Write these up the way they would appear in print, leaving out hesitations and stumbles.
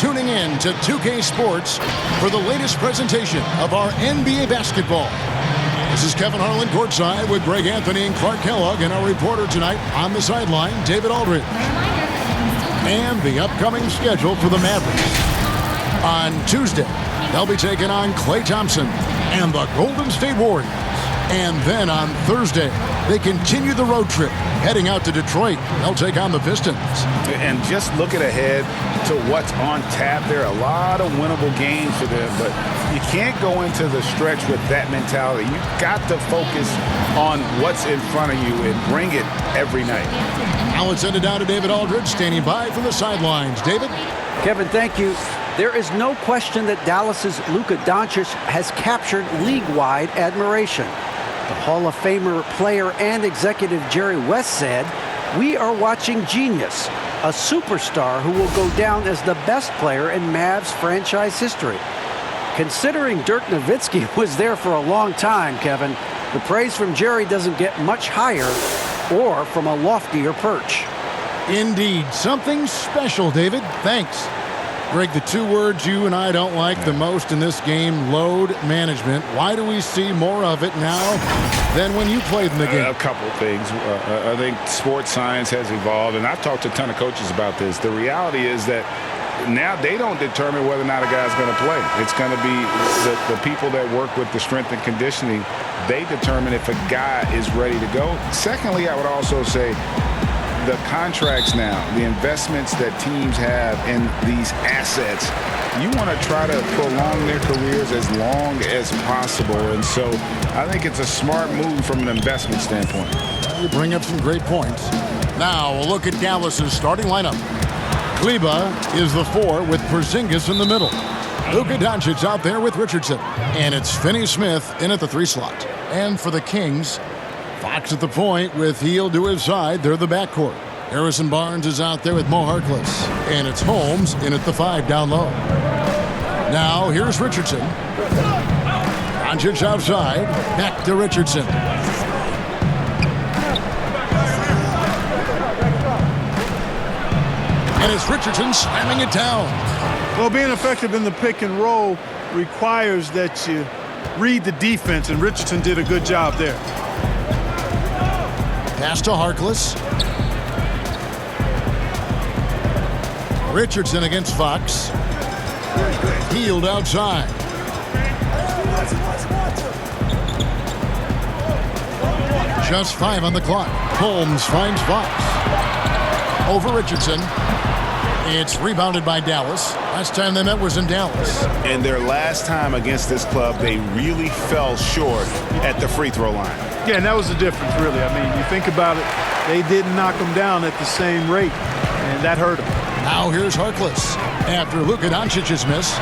tuning in to 2K Sports for the latest presentation of our NBA basketball. This is Kevin Harlan courtside with Greg Anthony and Clark Kellogg, and our reporter tonight on the sideline, David Aldridge. And the upcoming schedule for the Mavericks. On Tuesday, they'll be taking on Klay Thompson and the Golden State Warriors. And then on Thursday, they continue the road trip, heading out to Detroit. They'll take on the Pistons. And just looking ahead to what's on tap, there are a lot of winnable games for them, but you can't go into the stretch with that mentality. You've got to focus on what's in front of you and bring it every night. Now let's send it down to David Aldridge, standing by from the sidelines. David? Kevin, thank you. There is no question that Dallas's Luka Doncic has captured league-wide admiration. The Hall of Famer player and executive Jerry West said, "We are watching genius, a superstar who will go down as the best player in Mavs franchise history." Considering Dirk Nowitzki was there for a long time, Kevin, the praise from Jerry doesn't get much higher or from a loftier perch. Indeed, something special, David. Thanks. Greg, the two words you and I don't like the most in this game, load management. Why do we see more of it now than when you played in the game? A couple of things. I think sports science has evolved, and I've talked to a ton of coaches about this. The reality is that now they don't determine whether or not a guy's going to play. It's going to be the people that work with the strength and conditioning. They determine if a guy is ready to go. Secondly, I would also say the contracts now, the investments that teams have in these assets, you want to try to prolong their careers as long as possible. And so I think it's a smart move from an investment standpoint. You bring up some great points. Now we'll look at Dallas's starting lineup. Kleba is the 4 with Porzingis in the middle. Luka Doncic out there with Richardson. And it's Finney-Smith in at the 3 slot. And for the Kings, Fox at the point with Hield to his side. They're the backcourt. Harrison Barnes is out there with Mo Harkless. And it's Holmes in at the 5 down low. Now here's Richardson. Doncic outside. Back to Richardson. And it's Richardson slamming it down. Well, being effective in the pick and roll requires that you read the defense, and Richardson did a good job there. Pass to Harkless. Richardson against Fox. Hield outside. Just 5 on the clock. Holmes finds Fox. Over Richardson. It's rebounded by Dallas. Last time they met was in Dallas. And their last time against this club, they really fell short at the free throw line. Yeah, and that was the difference, really. I mean, you think about it, they didn't knock them down at the same rate, and that hurt them. Now here's Harkless. After Luka Doncic's miss,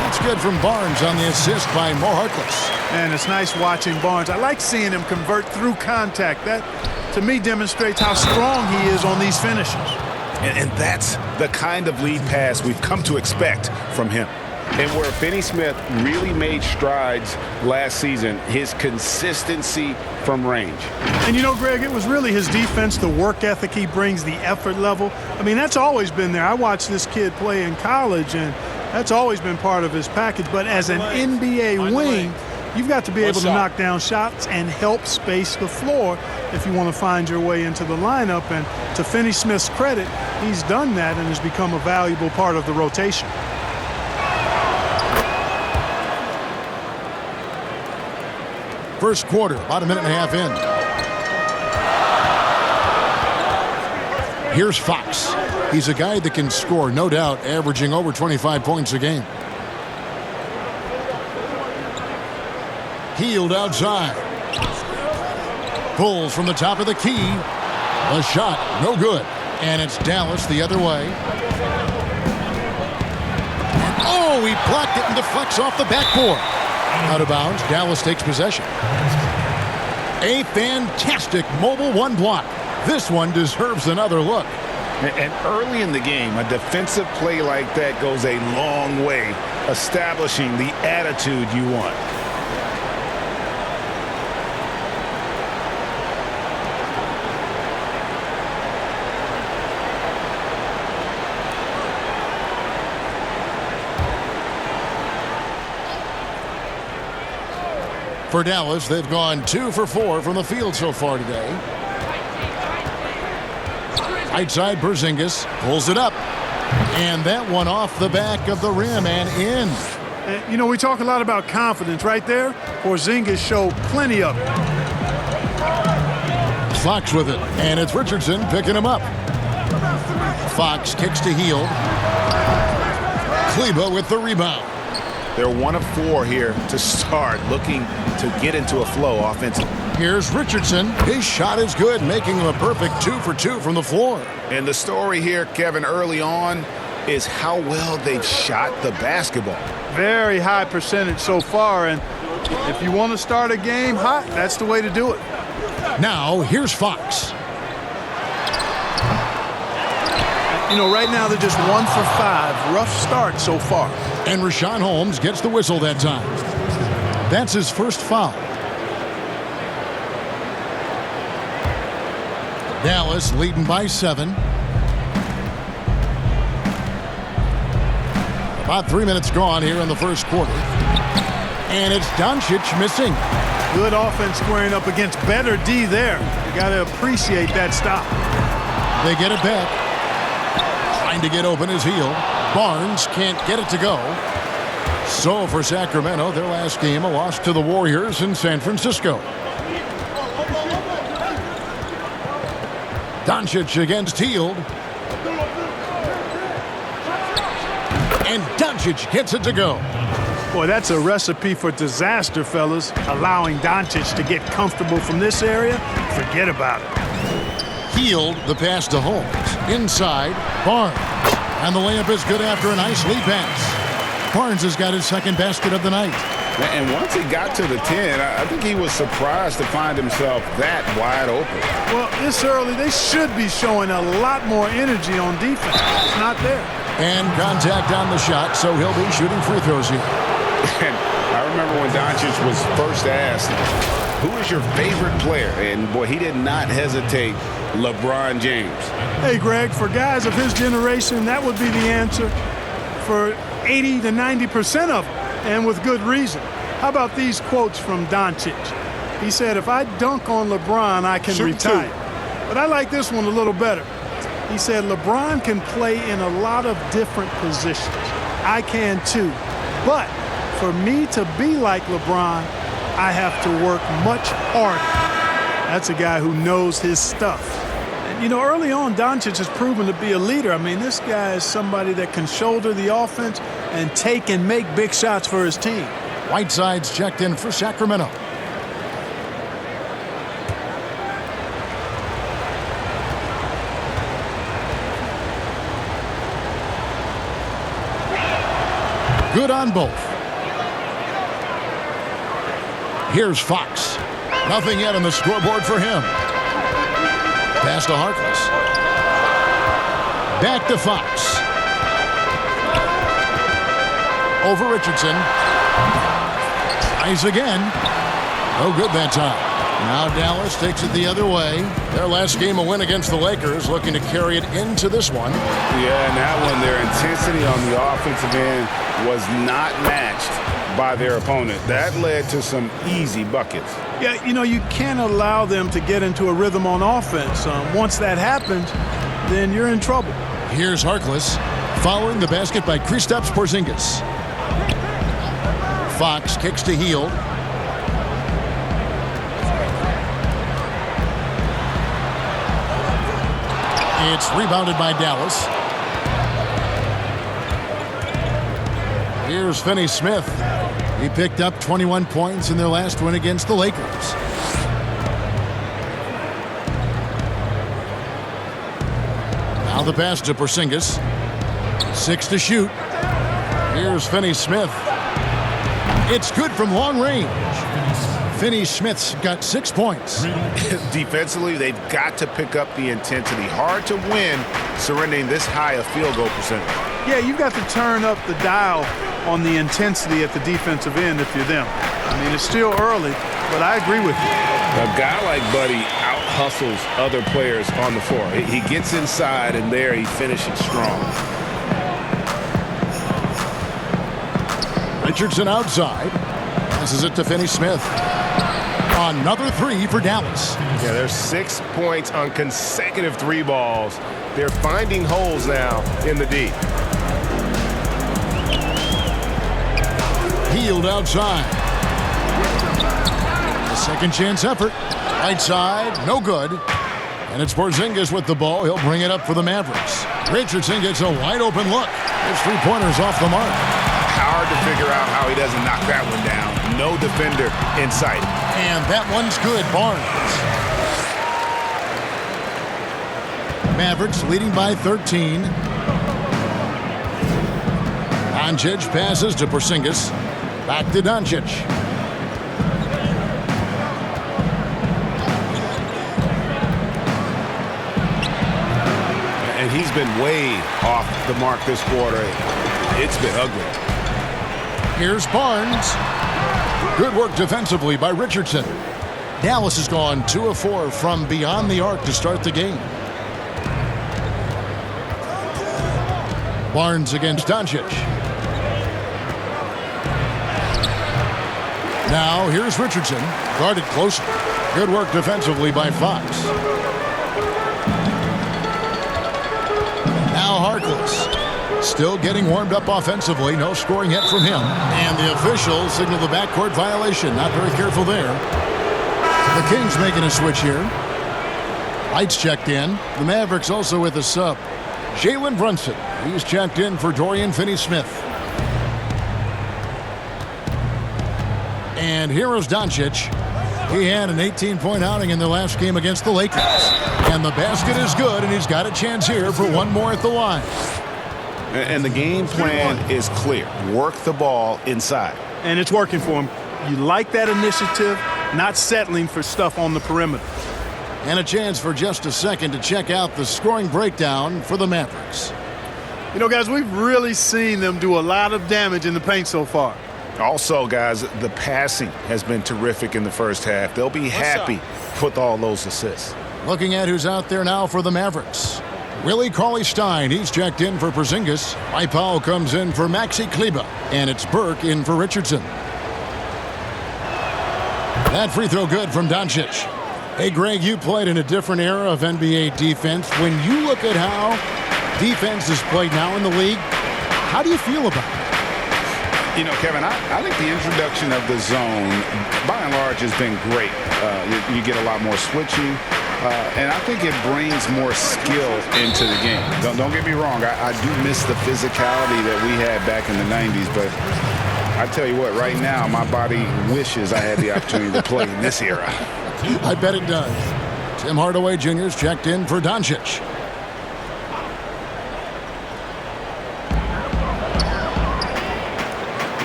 it's good from Barnes on the assist by Mo Harkless. And it's nice watching Barnes. I like seeing him convert through contact. That, to me, demonstrates how strong he is on these finishes. And that's the kind of lead pass we've come to expect from him. And where Finney-Smith really made strides last season, his consistency from range. And you know, Greg, it was really his defense, the work ethic he brings, the effort level. I mean, that's always been there. I watched this kid play in college, and that's always been part of his package. But as an NBA wing, you've got to be able to knock down shots and help space the floor if you want to find your way into the lineup. And to Finney-Smith's credit, he's done that and has become a valuable part of the rotation. First quarter, about a minute and a half in. Here's Fox. He's a guy that can score, no doubt, averaging over 25 points a game. Hield outside. Pulls from the top of the key. A shot, no good. And it's Dallas the other way. And oh, he blocked it and deflects off the backboard. Out of bounds, Dallas takes possession. A fantastic mobile 1 block. This one deserves another look. And early in the game, a defensive play like that goes a long way, establishing the attitude you want. For Dallas, they've gone 2 for 4 from the field so far today. Right side, Porzingis pulls it up. And that one off the back of the rim and in. And, you know, we talk a lot about confidence right there. Porzingis showed plenty of it. Fox with it, and it's Richardson picking him up. Fox kicks to Hield. Kleber with the rebound. They're 1 of 4 here to start, looking to get into a flow offensively. Here's Richardson. His shot is good, making him a perfect 2 for 2 from the floor. And the story here, Kevin, early on is how well they've shot the basketball. Very high percentage so far, and if you want to start a game hot, that's the way to do it. Now, here's Fox. You know, right now they're just 1 for 5. Rough start so far. And Rashawn Holmes gets the whistle that time. That's his first foul. Dallas leading by 7. About 3 minutes gone here in the first quarter. And it's Doncic missing. Good offense squaring up against better D there. You got to appreciate that stop. They get it back. Trying to get open is Hield. Barnes can't get it to go. So for Sacramento, their last game, a loss to the Warriors in San Francisco. Doncic against Hield. And Doncic gets it to go. Boy, that's a recipe for disaster, fellas. Allowing Doncic to get comfortable from this area, forget about it. Hield the pass to Holmes. Inside, Barnes. And the layup is good after a nice lead pass. Barnes has got his second basket of the night. And once he got to the 10, I think he was surprised to find himself that wide open. Well, this early, they should be showing a lot more energy on defense. It's not there. And contact on the shot, so he'll be shooting free throws here. And I remember when Doncic was first asked, who is your favorite player? And, boy, he did not hesitate. LeBron James. Hey, Greg, for guys of his generation, that would be the answer for 80 to 90% of them, and with good reason. How about these quotes from Doncic? He said, if I dunk on LeBron, I can retire. But I like this one a little better. He said, LeBron can play in a lot of different positions. I can too. But for me to be like LeBron, I have to work much harder. That's a guy who knows his stuff. And, you know, early on, Doncic has proven to be a leader. I mean, this guy is somebody that can shoulder the offense and take and make big shots for his team. Whiteside's checked in for Sacramento. Good on both. Here's Fox. Nothing yet on the scoreboard for him. Pass to Harkless. Back to Fox. Over Richardson. Tries again. No good that time. Now Dallas takes it the other way. Their last game, a win against the Lakers, looking to carry it into this one. Yeah, and that one, their intensity on the offensive end was not matched by their opponent. That led to some easy buckets. Yeah, you know, you can't allow them to get into a rhythm on offense. Once that happens, then you're in trouble. Here's Harkless, following the basket by Kristaps Porzingis. Fox kicks to Hield. It's rebounded by Dallas. Here's Finney-Smith. He picked up 21 points in their last win against the Lakers. Now the pass to Porzingis. 6 to shoot. Here's Finney-Smith. It's good from long range. Finney-Smith's got 6 points. Defensively, they've got to pick up the intensity. Hard to win surrendering this high a field goal percentage. Yeah, you've got to turn up the dial on the intensity at the defensive end if you're them. I mean, it's still early, but I agree with you. A guy like Buddy out-hustles other players on the floor. He gets inside, and there he finishes strong. Richardson outside. Passes it to Finney-Smith. Another three for Dallas. Yeah, there's 6 points on consecutive 3 balls. They're finding holes now in the D. Healed outside. A second chance effort. Right side, no good. And it's Porzingis with the ball. He'll bring it up for the Mavericks. Richardson gets a wide open look. His 3-pointers off the mark. Hard to figure out how he doesn't knock that one down. No defender in sight. And that one's good. Barnes. Mavericks leading by 13. Doncic passes to Porzingis. Back to Doncic. And he's been way off the mark this quarter. It's been ugly. Here's Barnes. Good work defensively by Richardson. Dallas has gone 2 of 4 from beyond the arc to start the game. Barnes against Doncic. Now here's Richardson. Guarded closer. Good work defensively by Fox. Now Harkless. Still getting warmed up offensively. No scoring yet from him. And the officials signal the backcourt violation. Not very careful there. The Kings making a switch here. Lights checked in. The Mavericks also with a sub. Jalen Brunson. He's checked in for Dorian Finney-Smith. And here is Doncic. He had an 18-point outing in the last game against the Lakers. And the basket is good, and he's got a chance here for one more at the line. And the game plan is clear. Work the ball inside. And it's working for him. You like that initiative, not settling for stuff on the perimeter. And a chance for just a second to check out the scoring breakdown for the Mavericks. You know, guys, we've really seen them do a lot of damage in the paint so far. Also, guys, the passing has been terrific in the first half. They'll be happy with all those assists. Looking at who's out there now for the Mavericks. Willie Cauley-Stein, he's checked in for Porzingis. Mike Powell comes in for Maxi Kleber. And it's Burke in for Richardson. That free throw good from Doncic. Hey, Greg, you played in a different era of NBA defense. When you look at how defense is played now in the league, how do you feel about it? You know, Kevin, I think the introduction of the zone, by and large, has been great. You get a lot more switching, and I think it brings more skill into the game. Don't get me wrong. I do miss the physicality that we had back in the 90s, but I tell you what, right now, my body wishes I had the opportunity to play in this era. I bet it does. Tim Hardaway Jr.'s checked in for Doncic.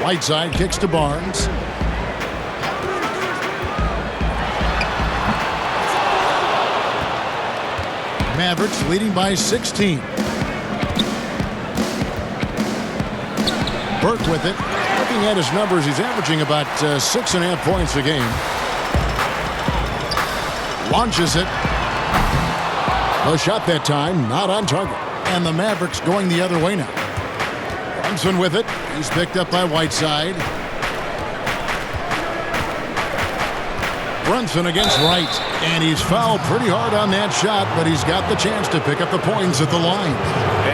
Whiteside kicks to Barnes. Mavericks leading by 16. Burke with it. Looking at his numbers, he's averaging about 6.5 points a game. Launches it. No shot that time, not on target. And the Mavericks going the other way now. Brunson with it. He's picked up by Whiteside. Brunson against Wright. And he's fouled pretty hard on that shot, but he's got the chance to pick up the points at the line.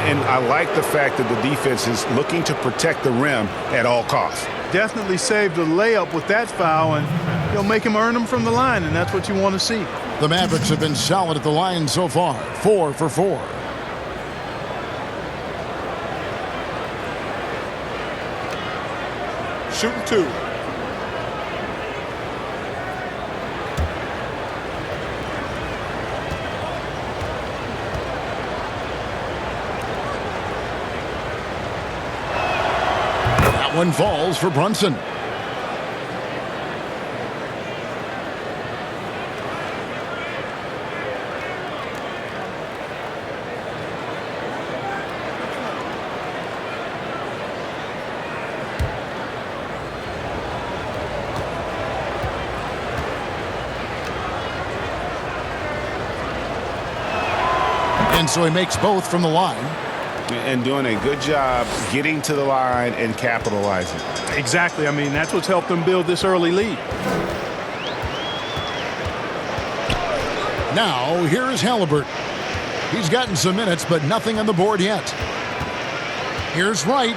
And I like the fact that the defense is looking to protect the rim at all costs. Definitely saved a layup with that foul, and he'll make him earn them from the line, and that's what you want to see. The Mavericks have been solid at the line so far. 4 for 4. Shooting 2. That one falls for Brunson. And so he makes both from the line. And doing a good job getting to the line and capitalizing. Exactly. I mean, that's what's helped them build this early lead. Now, here is Halliburton. He's gotten some minutes, but nothing on the board yet. Here's Wright.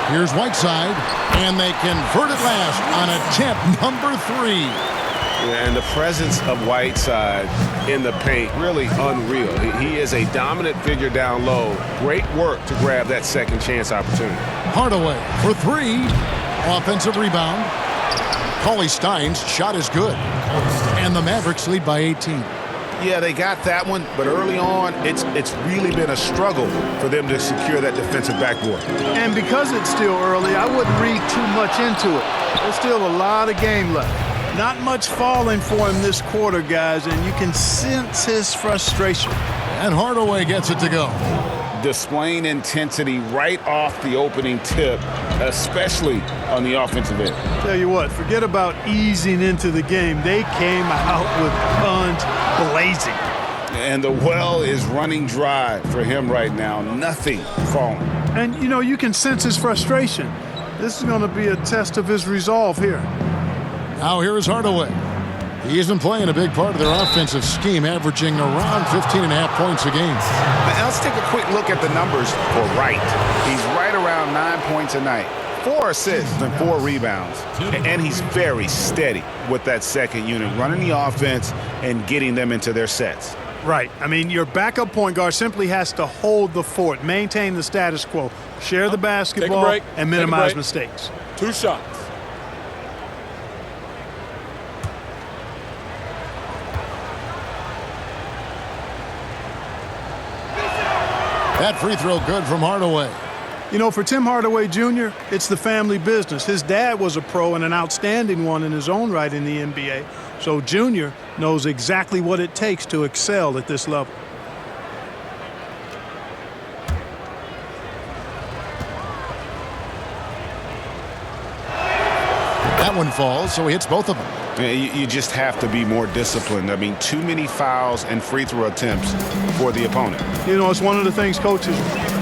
Here's Whiteside, and they convert it last on attempt number 3. And the presence of Whiteside in the paint, really unreal. He is a dominant figure down low. Great work to grab that second chance opportunity. Hardaway for 3. Offensive rebound. Cauley Stein's shot is good. And the Mavericks lead by 18. Yeah, they got that one, but early on, it's really been a struggle for them to secure that defensive backboard. And because it's still early, I wouldn't read too much into it. There's still a lot of game left. Not much falling for him this quarter, guys, and you can sense his frustration. And Hardaway gets it to go. Displaying intensity right off the opening tip, especially on the offensive end. Tell you what, forget about easing into the game. They came out with guns blazing. And the well is running dry for him right now. Nothing falling. And, you know, you can sense his frustration. This is going to be a test of his resolve here. Now here is Hardaway. He isn't playing a big part of their offensive scheme, averaging around 15.5 points a game. Now, let's take a quick look at the numbers for Wright. He's right around 9 points a night, 4 assists and 4 rebounds. And he's very steady with that second unit, running the offense and getting them into their sets. Right. I mean, your backup point guard simply has to hold the fort, maintain the status quo, share the basketball, and minimize mistakes. 2 shots. That free throw good from Hardaway. You know, for Tim Hardaway Jr., it's the family business. His dad was a pro and an outstanding one in his own right in the NBA. So Jr. knows exactly what it takes to excel at this level. That one falls, so he hits both of them. You just have to be more disciplined. I mean, too many fouls and free throw attempts for the opponent. You know, it's one of the things coaches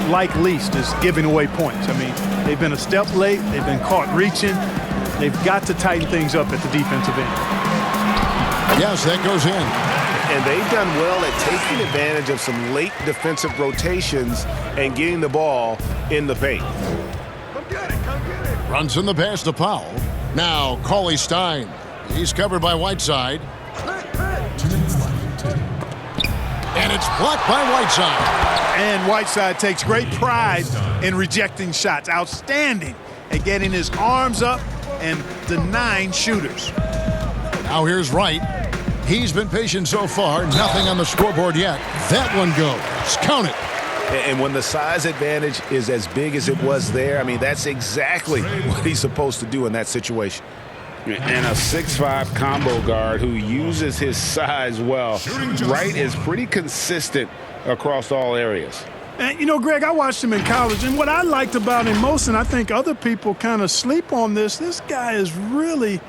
like least is giving away points. I mean, they've been a step late. They've been caught reaching. They've got to tighten things up at the defensive end. Yes, that goes in. And they've done well at taking advantage of some late defensive rotations and getting the ball in the paint. Come get it, come get it. Runs in the pass to Powell. Now, Cauley Stein. He's covered by Whiteside. And it's blocked by Whiteside. And Whiteside takes great pride in rejecting shots. Outstanding at getting his arms up and denying shooters. Now here's Wright. He's been patient so far. Nothing on the scoreboard yet. That one goes. Count it. And when the size advantage is as big as it was there, I mean, that's exactly what he's supposed to do in that situation. And a 6'5" combo guard who uses his size well. Wright is pretty consistent across all areas. And, you know, Greg, I watched him in college, and what I liked about him most, and I think other people kind of sleep on this guy is really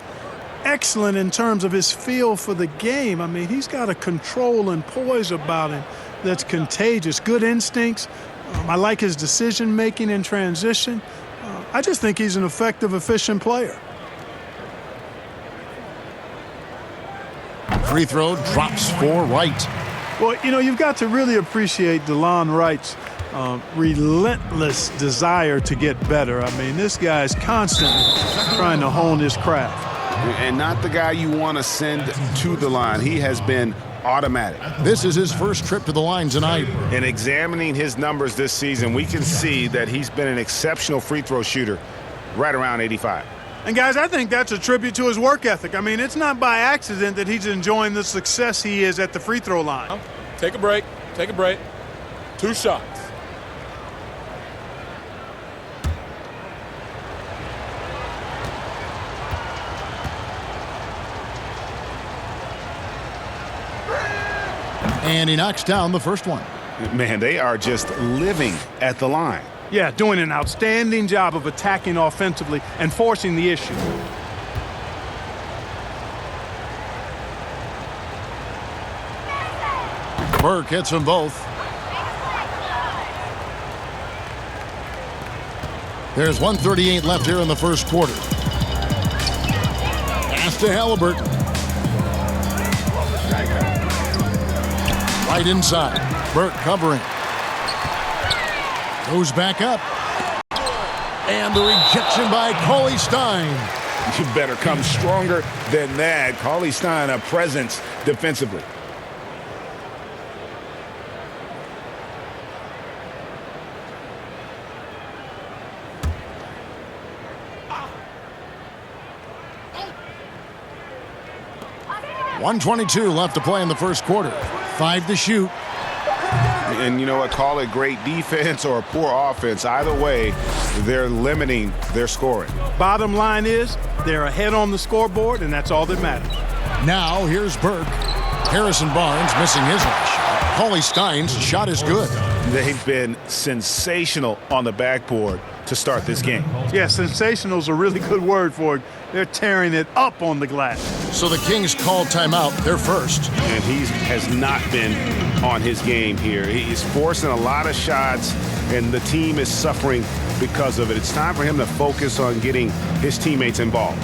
excellent in terms of his feel for the game. I mean, he's got a control and poise about him that's contagious. Good instincts. I like his decision-making in transition. I just think he's an effective, efficient player. Free throw drops for Wright. Well, you know, you've got to really appreciate DeLon Wright's relentless desire to get better. I mean, this guy's constantly trying to hone his craft. And not the guy you want to send to the line. He has been automatic. This is his first trip to the line tonight. In examining his numbers this season, we can see that he's been an exceptional free throw shooter, right around 85. And, guys, I think that's a tribute to his work ethic. I mean, it's not by accident that he's enjoying the success he is at the free throw line. Take a break. Take a break. 2 shots. And he knocks down the first one. Man, they are just living at the line. Yeah, doing an outstanding job of attacking offensively and forcing the issue. Burke hits them both. There's 1:38 left here in the first quarter. Pass to Halliburton. Right inside. Burke covering. Goes back up. And the rejection by Cauley Stein. You better come stronger than that. Cauley Stein, a presence defensively. .122 left to play in the first quarter. 5 to shoot. And you know what? Call it great defense or poor offense. Either way, they're limiting their scoring. Bottom line is they're ahead on the scoreboard, and that's all that matters. Now here's Burke. Harrison Barnes missing his last shot. Cauley Stein's shot is good. They've been sensational on the backboard to start this game. Yeah, sensational is a really good word for it. They're tearing it up on the glass. So the Kings call timeout. They're first. And he has not been on his game here. He's forcing a lot of shots, and the team is suffering because of it. It's time for him to focus on getting his teammates involved.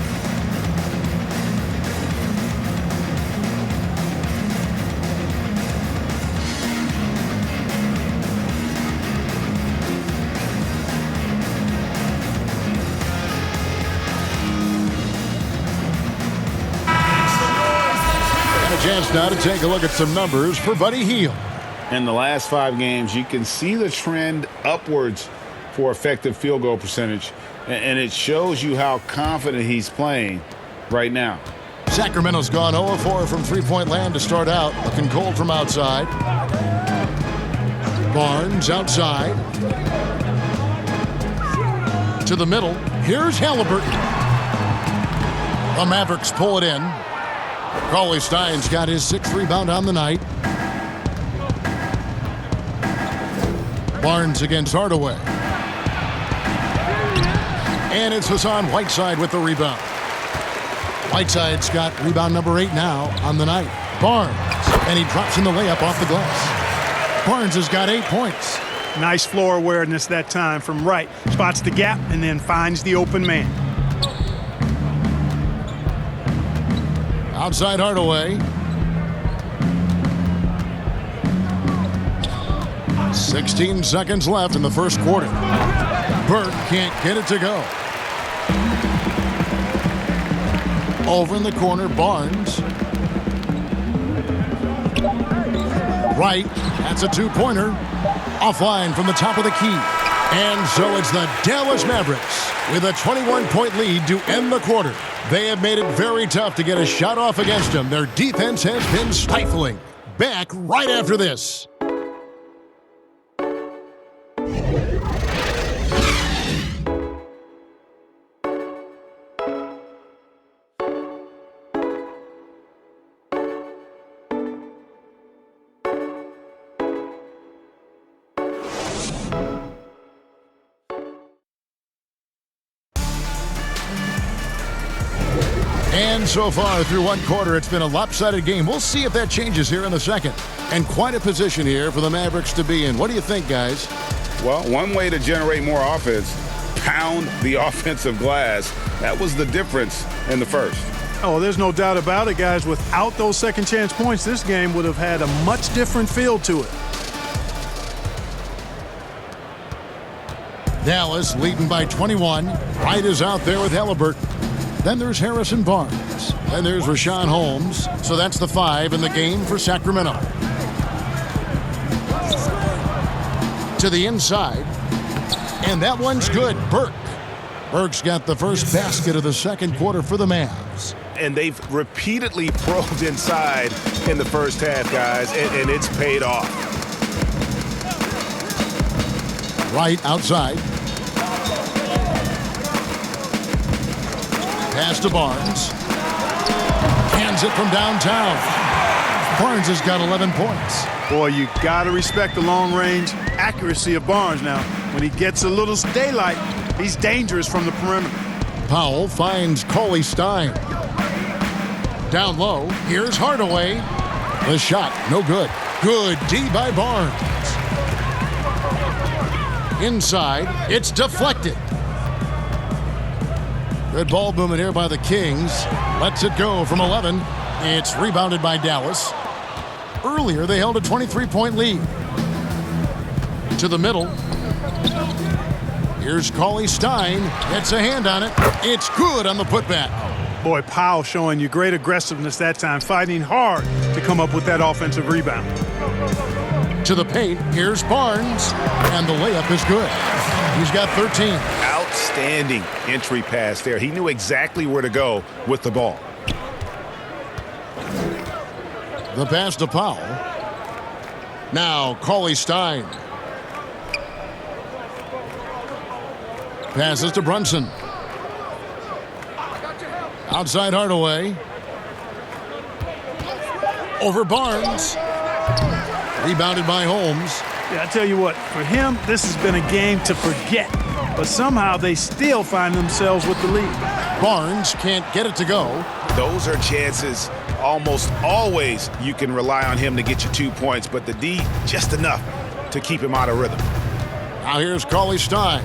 Chance now to take a look at some numbers for Buddy Hield. In the last 5 games, you can see the trend upwards for effective field goal percentage, and it shows you how confident he's playing right now. Sacramento's gone 0-4 from three-point land to start out. Looking cold from outside. Barnes outside. To the middle. Here's Halliburton. The Mavericks pull it in. Cauley Stein's got his 6th rebound on the night. Barnes against Hardaway. And it's Hassan Whiteside with the rebound. Whiteside's got rebound number 8 now on the night. Barnes, and he drops in the layup off the glass. Barnes has got 8 points. Nice floor awareness that time from right. Spots the gap and then finds the open man. Outside Hardaway. 16 seconds left in the first quarter. Burke can't get it to go. Over in the corner, Barnes. Right, that's a 2-pointer. Offline from the top of the key. And so it's the Dallas Mavericks with a 21-point lead to end the quarter. They have made it very tough to get a shot off against them. Their defense has been stifling. Back right after this. And so far through one quarter, it's been a lopsided game. We'll see if that changes here in the second. And quite a position here for the Mavericks to be in. What do you think, guys? Well, one way to generate more offense, pound the offensive glass. That was the difference in the first. Oh, there's no doubt about it, guys. Without those second chance points, this game would have had a much different feel to it. Dallas leading by 21. Wright is out there with Halliburton. Then there's Harrison Barnes. Then there's Rashawn Holmes. So that's the 5 in the game for Sacramento. To the inside. And that one's good. Burke. Burke's got the first basket of the second quarter for the Mavs. And they've repeatedly probed inside in the first half, guys, and it's paid off. Right outside. Pass to Barnes. Hands it from downtown. Barnes has got 11 points. Boy, you got to respect the long-range accuracy of Barnes now. When he gets a little daylight, he's dangerous from the perimeter. Powell finds Cauley Stein. Down low, here's Hardaway. The shot, no good. Good D by Barnes. Inside, it's deflected. Good ball movement here by the Kings. Lets it go from 11. It's rebounded by Dallas. earlier, they held a 23-point lead. To the middle. Here's Cauley Stein. Gets a hand on it. It's good on the putback. Boy, Powell showing you great aggressiveness that time, fighting hard to come up with that offensive rebound. To the paint. Here's Barnes. And the layup is good. He's got 13. Outstanding entry pass there. He knew exactly where to go with the ball. The pass to Powell. Now Cauley Stein. Passes to Brunson. Outside Hardaway. Over Barnes. Rebounded by Holmes. Yeah, I tell you what, for him, this has been a game to forget. But somehow they still find themselves with the lead. Barnes can't get it to go. Those are chances almost always you can rely on him to get you 2 points, but the D just enough to keep him out of rhythm. Now here's Cauley Stein.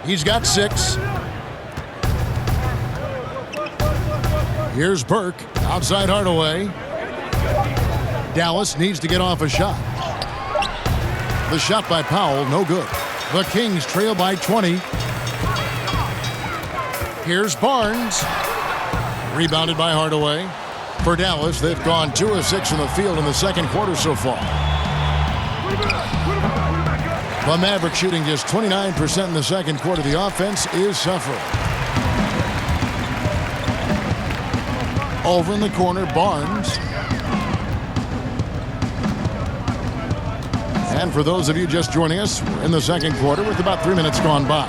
He's got 6. Here's Burke. Outside Hardaway. Dallas needs to get off a shot. The shot by Powell, no good. The Kings trail by 20. Here's Barnes. Rebounded by Hardaway. For Dallas, they've gone 2 of 6 from the field in the second quarter so far. The Mavericks shooting just 29% in the second quarter. The offense is suffering. Over in the corner, Barnes. And for those of you just joining us, we're in the second quarter with about 3 minutes gone by.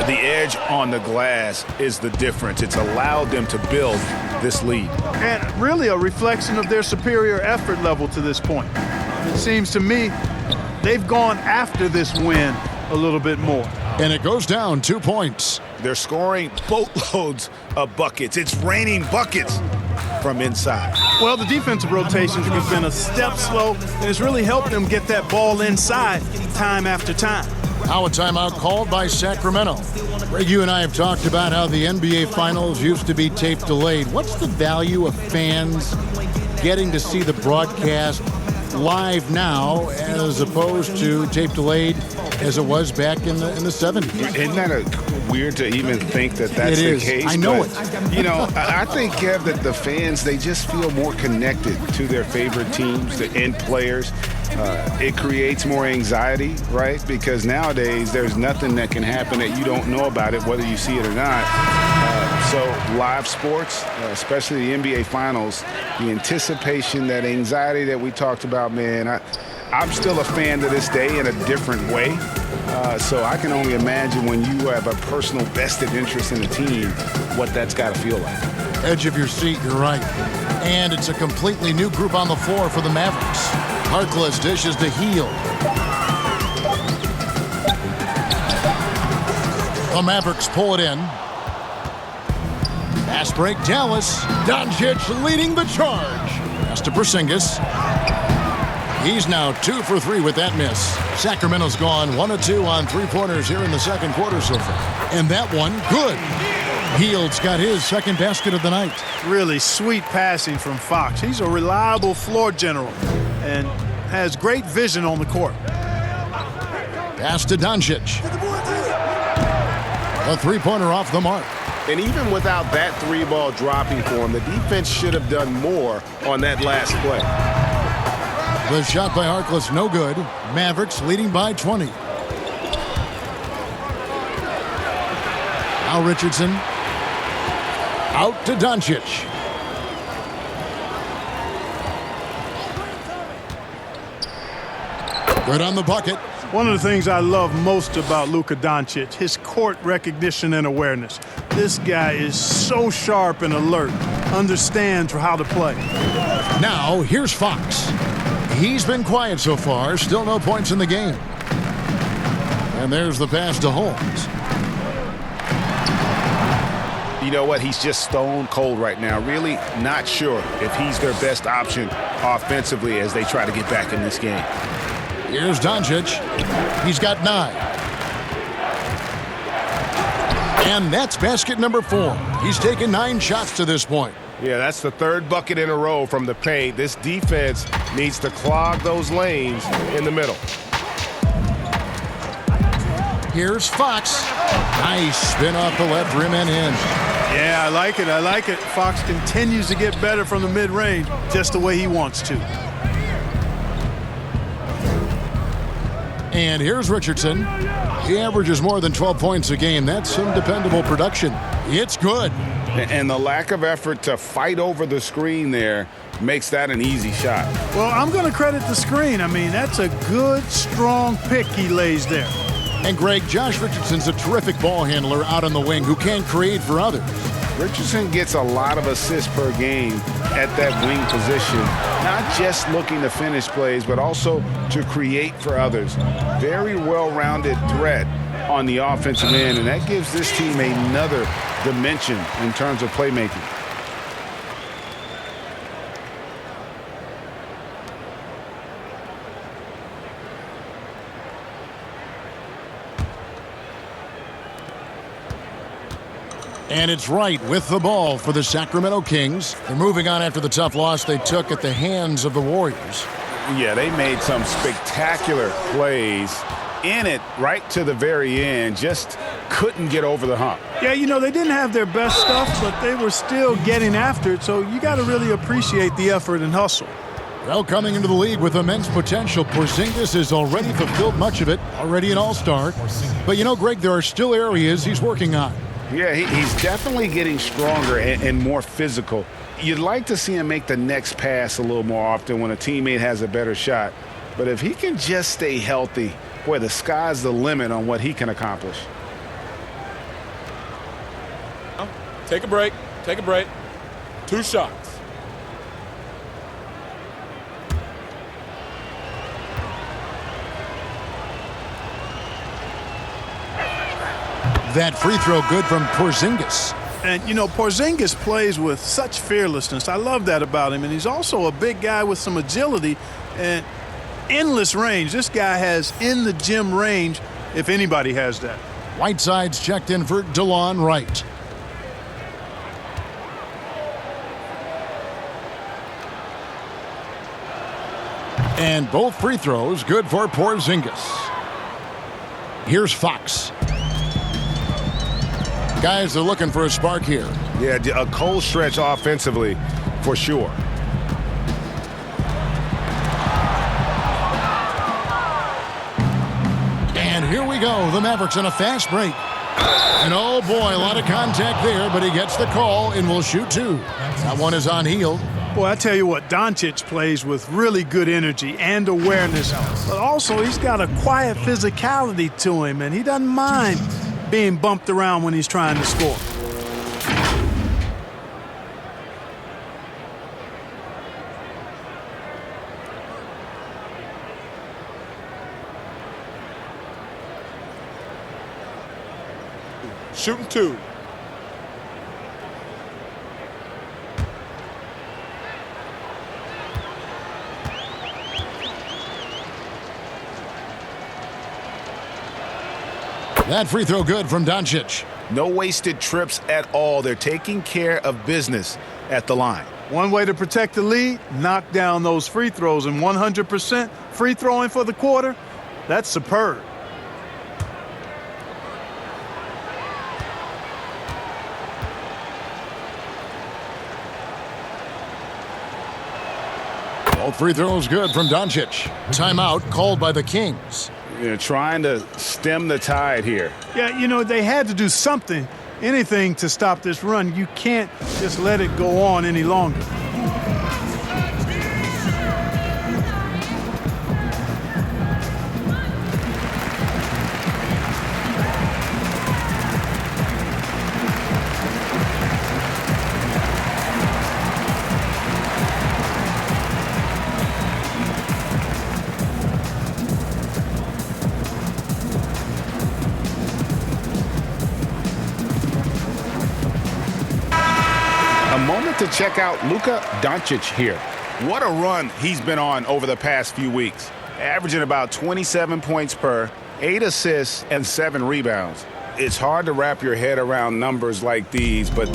The edge on the glass is the difference. It's allowed them to build this lead. And really a reflection of their superior effort level to this point. It seems to me they've gone after this win a little bit more. And it goes down 2 points. They're scoring boatloads of buckets. It's raining buckets from inside. Well, the defensive rotations have been a step slow, and it's really helped them get that ball inside time after time. Now a timeout called by Sacramento. Greg, you and I have talked about how the NBA Finals used to be tape delayed. What's the value of fans getting to see the broadcast live now as opposed to tape delayed as it was back in the 70s? Isn't that weird to even think that that's the case? I know it. You know, I think, Kev, that the fans, they just feel more connected to their favorite teams, the end players. It creates more anxiety, right? Because nowadays there's nothing that can happen that you don't know about it, whether you see it or not. So live sports, especially the NBA Finals, the anticipation, that anxiety that we talked about, man, I'm still a fan to this day in a different way. So I can only imagine when you have a personal vested interest in a team, what that's got to feel like. Edge of your seat, you're right. And it's a completely new group on the floor for the Mavericks. Harkless dishes to Heel. The Mavericks pull it in. Fast break, Dallas. Doncic leading the charge. Pass to Porzingis. He's now 2 for 3 with that miss. Sacramento's gone 1 of 2 on three-pointers here in the second quarter so far. And that one, good. Hield's got his second basket of the night. Really sweet passing from Fox. He's a reliable floor general and has great vision on the court. Pass to Doncic. A three-pointer off the mark. And even without that 3-ball dropping for him, the defense should have done more on that last play. The shot by Harkless, no good. Mavericks leading by 20. Now Richardson. Out to Doncic. Good on the bucket. One of the things I love most about Luka Doncic, his court recognition and awareness. This guy is so sharp and alert, understands how to play. Now, here's Fox. He's been quiet so far, still no points in the game. And there's the pass to Holmes. You know what? He's just stone cold right now. Really not sure if he's their best option offensively as they try to get back in this game. Here's Doncic. He's got 9. And that's basket number 4. He's taken 9 shots to this point. Yeah, that's the third bucket in a row from the paint. This defense needs to clog those lanes in the middle. Here's Fox. Nice spin off the left rim and in. Yeah, I like it. I like it. Fox continues to get better from the mid-range just the way he wants to. And here's Richardson. He averages more than 12 points a game. That's some dependable production. It's good. And the lack of effort to fight over the screen there makes that an easy shot. Well, I'm going to credit the screen. I mean, that's a good, strong pick he lays there. And Greg, Josh Richardson's a terrific ball handler out on the wing who can create for others. Richardson gets a lot of assists per game at that wing position, not just looking to finish plays, but also to create for others. Very well-rounded threat on the offensive end, and that gives this team another dimension in terms of playmaking. And it's Wright with the ball for the Sacramento Kings. They're moving on after the tough loss they took at the hands of the Warriors. Yeah, they made some spectacular plays in it right to the very end. Just couldn't get over the hump. Yeah, you know, they didn't have their best stuff, but they were still getting after it, so you got to really appreciate the effort and hustle. Well, coming into the league with immense potential, Porzingis has already fulfilled much of it, already an all-star. But, you know, Greg, there are still areas he's working on. Yeah, he's definitely getting stronger and more physical. You'd like to see him make the next pass a little more often when a teammate has a better shot. But if he can just stay healthy, boy, the sky's the limit on what he can accomplish. Take a break. Take a break. 2 shots. That free throw good from Porzingis. And, you know, Porzingis plays with such fearlessness. I love that about him. And he's also a big guy with some agility and endless range. This guy has in-the-gym range, if anybody has that. Whiteside's checked in for DeLon Wright. And both free throws good for Porzingis. Here's Fox. Guys, they're looking for a spark here. Yeah, a cold stretch offensively for sure. And here we go. The Mavericks on a fast break. And oh boy, a lot of contact there, but he gets the call and will shoot 2. That one is on Hield. Boy, I tell you what, Doncic plays with really good energy and awareness, but also he's got a quiet physicality to him, and he doesn't mind being bumped around when he's trying to score. Shooting 2. That free throw good from Doncic. No wasted trips at all. They're taking care of business at the line. One way to protect the lead, knock down those free throws, and 100% free throwing for the quarter, that's superb. Both free throws good from Doncic. Timeout called by the Kings. You know, trying to stem the tide here. Yeah, you know, they had to do something, anything to stop this run. You can't just let it go on any longer. To check out Luka Doncic here. What a run he's been on over the past few weeks. Averaging about 27 points per, 8 assists, and 7 rebounds. It's hard to wrap your head around numbers like these, but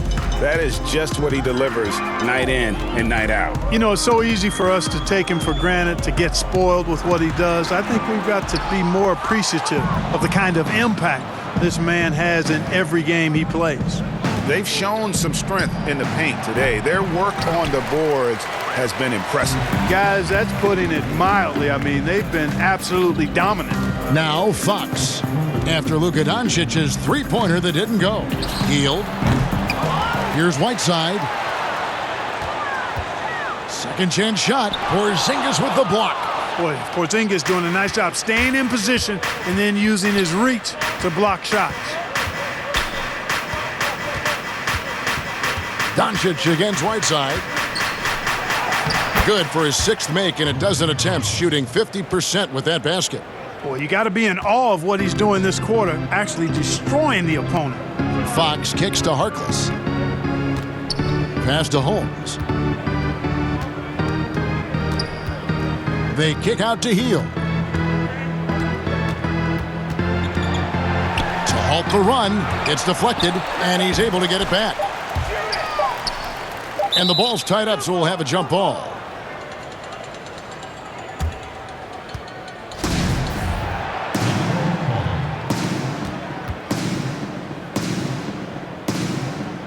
That is just what he delivers night in and night out. You know, it's so easy for us to take him for granted, to get spoiled with what he does. I think we've got to be more appreciative of the kind of impact this man has in every game he plays. They've shown some strength in the paint today. Their work on the boards has been impressive. Guys, that's putting it mildly. I mean, they've been absolutely dominant. Now Fox. After Luka Doncic's three-pointer that didn't go. Hield. Here's Whiteside. Second chance shot. Porzingis with the block. Boy, Porzingis doing a nice job staying in position and then using his reach to block shots. Doncic against Whiteside. Good for his sixth make in a dozen attempts, shooting 50% with that basket. Boy, you got to be in awe of what he's doing this quarter, actually destroying the opponent. Fox kicks to Harkless. Pass to Holmes. They kick out to Hield. To halt the run. It's deflected, and he's able to get it back. And the ball's tied up, so we'll have a jump ball.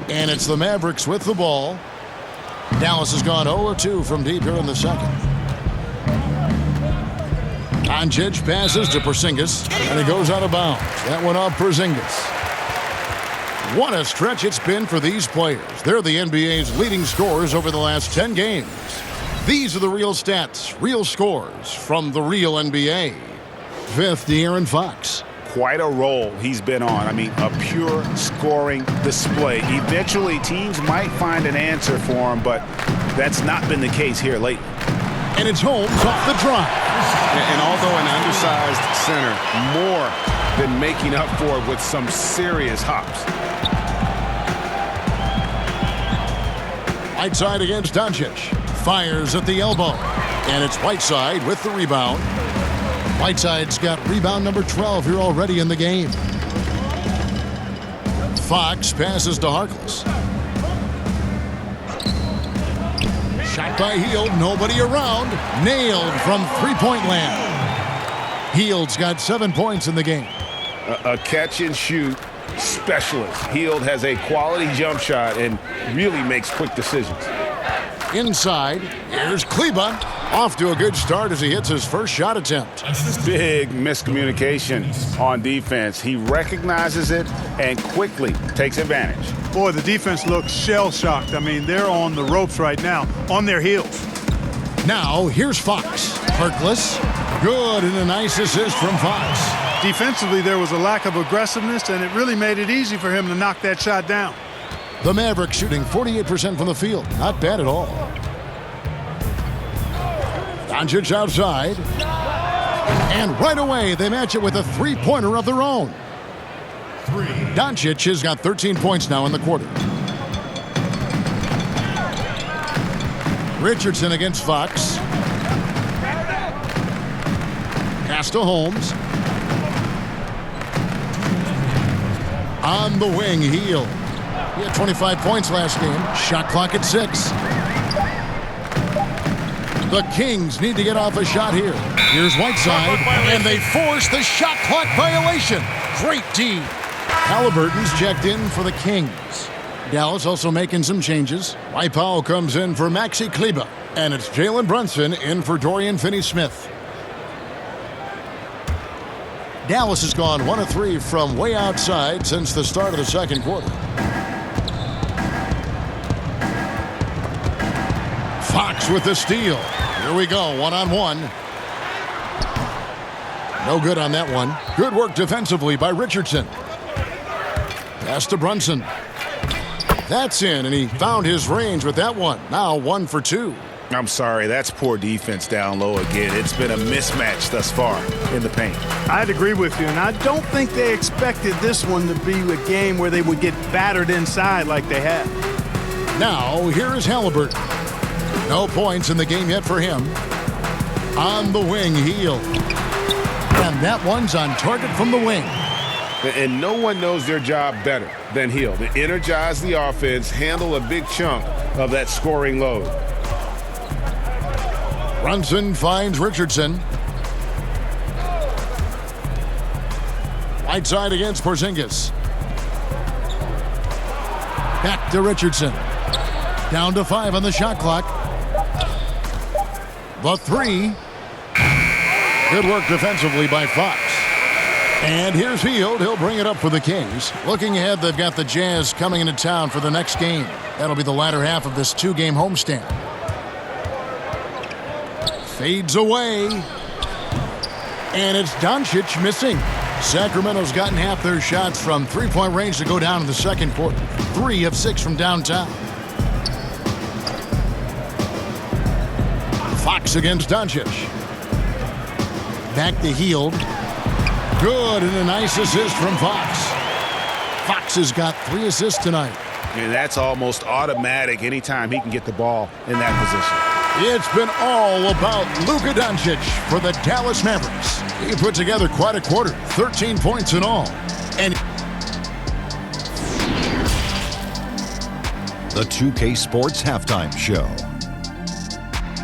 And it's the Mavericks with the ball. Dallas has gone 0-2 from deep here in the second. Doncic passes to Porzingis, and he goes out of bounds. That one off Porzingis. What a stretch it's been for these players. They're the NBA's leading scorers over the last 10 games. These are the real stats, real scores from the real NBA. Fifth, De'Aaron Fox. Quite a role he's been on. I mean, a pure scoring display. Eventually, teams might find an answer for him, but that's not been the case here lately. And it's Holmes off the drive. And although an undersized center, more than making up for it with some serious hops. Whiteside against Doncic. Fires at the elbow. And it's Whiteside with the rebound. Whiteside's got rebound number 12 here already in the game. Fox passes to Harkless. Shot by Hield, nobody around. Nailed from three-point land. Hield's got 7 points in the game. A catch and shoot specialist. Hield has a quality jump shot and really makes quick decisions. Inside, here's Kleba. Off to a good start as he hits his first shot attempt. Big miscommunication on defense. He recognizes it and quickly takes advantage. Boy, the defense looks shell-shocked. I mean, they're on the ropes right now, on their heels. Now, here's Fox. Harkless. Good, and a nice assist from Fox. Defensively, there was a lack of aggressiveness, and it really made it easy for him to knock that shot down. The Mavericks shooting 48% from the field. Not bad at all. Doncic outside. And right away, they match it with a three-pointer of their own. Doncic has got 13 points now in the quarter. Richardson against Fox. Pass to Holmes. On the wing, Hield. He had 25 points last game. Shot clock at 6. The Kings need to get off a shot here. Here's Whiteside, and they force the shot clock violation. Great D. Halliburton's checked in for the Kings. Dallas also making some changes. Dwight Powell comes in for Maxi Kleba, and it's Jalen Brunson in for Dorian Finney-Smith. Dallas has gone 1 of 3 from way outside since the start of the second quarter. Fox with the steal. Here we go, one-on-one. No good on that one. Good work defensively by Richardson. Pass to Brunson. That's in, and he found his range with that one. Now 1 for 2. I'm sorry, that's poor defense down low again. It's been a mismatch thus far in the paint. I'd agree with you, and I don't think they expected this one to be a game where they would get battered inside like they have. Now, here is Halliburton. No points in the game yet for him. On the wing, Hield. And that one's on target from the wing. And no one knows their job better than Hill. To energize the offense, handle a big chunk of that scoring load. Brunson finds Richardson. Right side against Porzingis. Back to Richardson. Down to 5 on the shot clock. The 3. Good work defensively by Fox. And here's Hield. He'll bring it up for the Kings. Looking ahead, they've got the Jazz coming into town for the next game. That'll be the latter half of this 2-game homestand. Fades away. And it's Doncic missing. Sacramento's gotten half their shots from three-point range to go down in the second quarter. 3 of 6 from downtown. Fox against Doncic. Back to Hield. Good, and a nice assist from Fox. Fox has got 3 assists tonight. And that's almost automatic anytime he can get the ball in that position. It's been all about Luka Doncic for the Dallas Mavericks. He put together quite a quarter, 13 points in all. And the 2K Sports Halftime Show.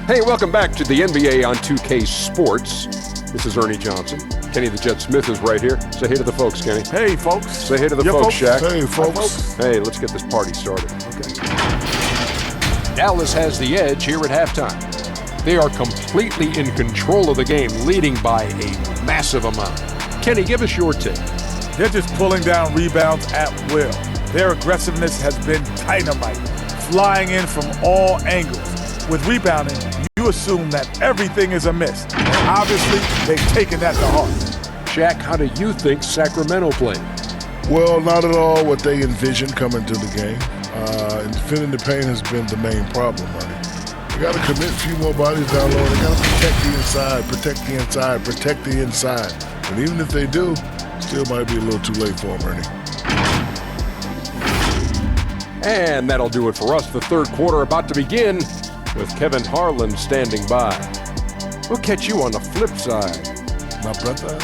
Hey, welcome back to the NBA on 2K Sports. This is Ernie Johnson. Kenny the Jet Smith is right here. Say hey to the folks, Kenny. Hey, folks. Say hey to the folks, Shaq. Hey, folks. Hey, let's get this party started. Okay. Dallas has the edge here at halftime. They are completely in control of the game, leading by a massive amount. Kenny, give us your take. They're just pulling down rebounds at will. Their aggressiveness has been dynamite, flying in from all angles. With rebounding, you assume that everything is amiss. Obviously, they've taken that to heart. Shaq, how do you think Sacramento played? Well, not at all what they envisioned coming to the game. And defending the paint has been the main problem, right? They got to commit a few more bodies down low. They got to protect the inside, protect the inside, protect the inside. And even if they do, still might be a little too late for them, Ernie. And that'll do it for us. The third quarter about to begin with Kevin Harlan standing by. We'll catch you on the flip side. My brother.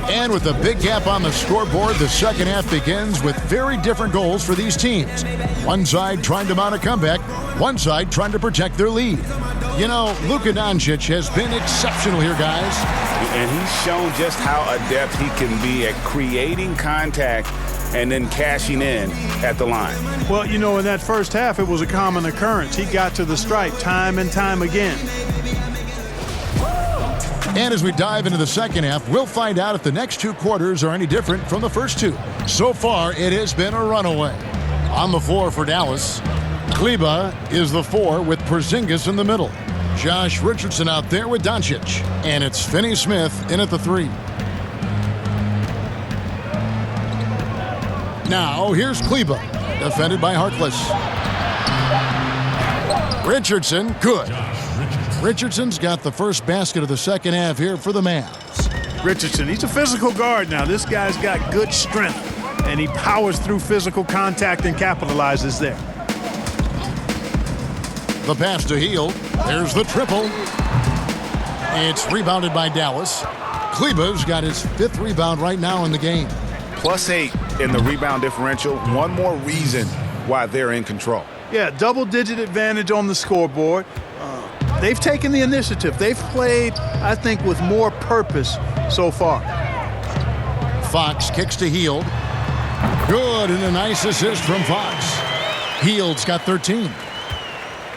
And with a big gap on the scoreboard, the second half begins with very different goals for these teams. One side trying to mount a comeback, one side trying to protect their lead. You know, Luka Doncic has been exceptional here, guys. And he's shown just how adept he can be at creating contact and then cashing in at the line. Well, you know, in that first half, it was a common occurrence. He got to the stripe time and time again. And as we dive into the second half, we'll find out if the next 2 quarters are any different from the first 2. So far, it has been a runaway. On the floor for Dallas, Kleber is the 4 with Porzingis in the middle. Josh Richardson out there with Doncic. And it's Finney-Smith in at the 3. Now, here's Kleber, defended by Harkless. Richardson, good. Richardson's got the first basket of the second half here for the Mavs. Richardson, he's a physical guard now. This guy's got good strength, and he powers through physical contact and capitalizes there. The pass to Hield. There's the triple. It's rebounded by Dallas. Kleber's got his 5th rebound right now in the game. +8 in the rebound differential. One more reason why they're in control. Yeah, double-digit advantage on the scoreboard. They've taken the initiative. They've played, I think, with more purpose so far. Fox kicks to Hield. Good, and a nice assist from Fox. Hield's got 13.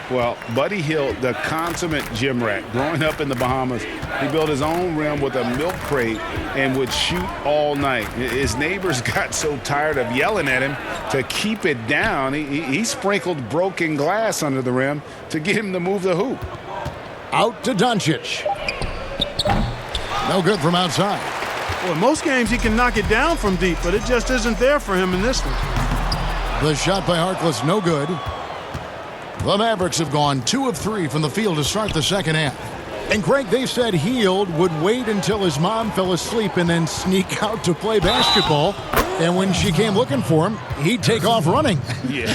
Well, Buddy Hield, the consummate gym rat, growing up in the Bahamas, he built his own rim with a milk crate and would shoot all night. His neighbors got so tired of yelling at him to keep it down, he sprinkled broken glass under the rim to get him to move the hoop. Out to Doncic. No good from outside. Well, in most games he can knock it down from deep, but it just isn't there for him in this one. The shot by Harkless, no good. The Mavericks have gone 2 of 3 from the field to start the second half. And Greg, they said Hield would wait until his mom fell asleep and then sneak out to play basketball. And when she came looking for him, he'd take off running. Yeah,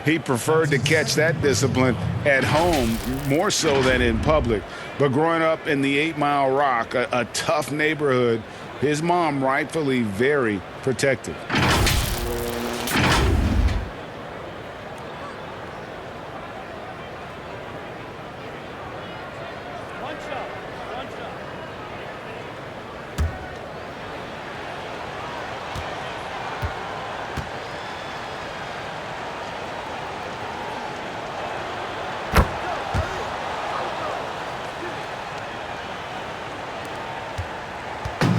he preferred to catch that discipline at home more so than in public. But growing up in the 8 Mile Rock, a tough neighborhood, his mom rightfully very protective.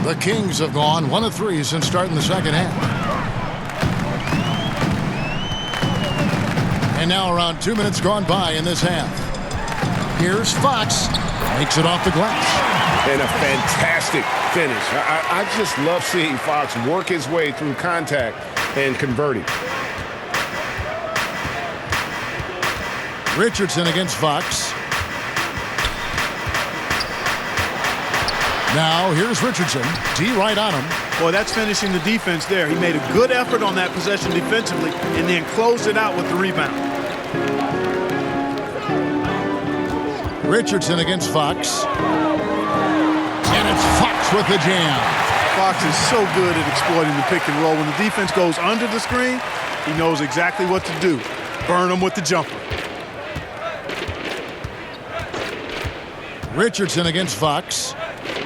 The Kings have gone 1 of 3 since starting the second half. And now around 2 minutes gone by in this half. Here's Fox. Makes it off the glass. And a fantastic finish. I just love seeing Fox work his way through contact and converting. Richardson against Fox. Now, here's Richardson. D right on him. Boy, that's finishing the defense there. He made a good effort on that possession defensively and then closed it out with the rebound. Richardson against Fox. And it's Fox with the jam. Fox is so good at exploiting the pick and roll. When the defense goes under the screen, he knows exactly what to do. Burn them with the jumper. Richardson against Fox.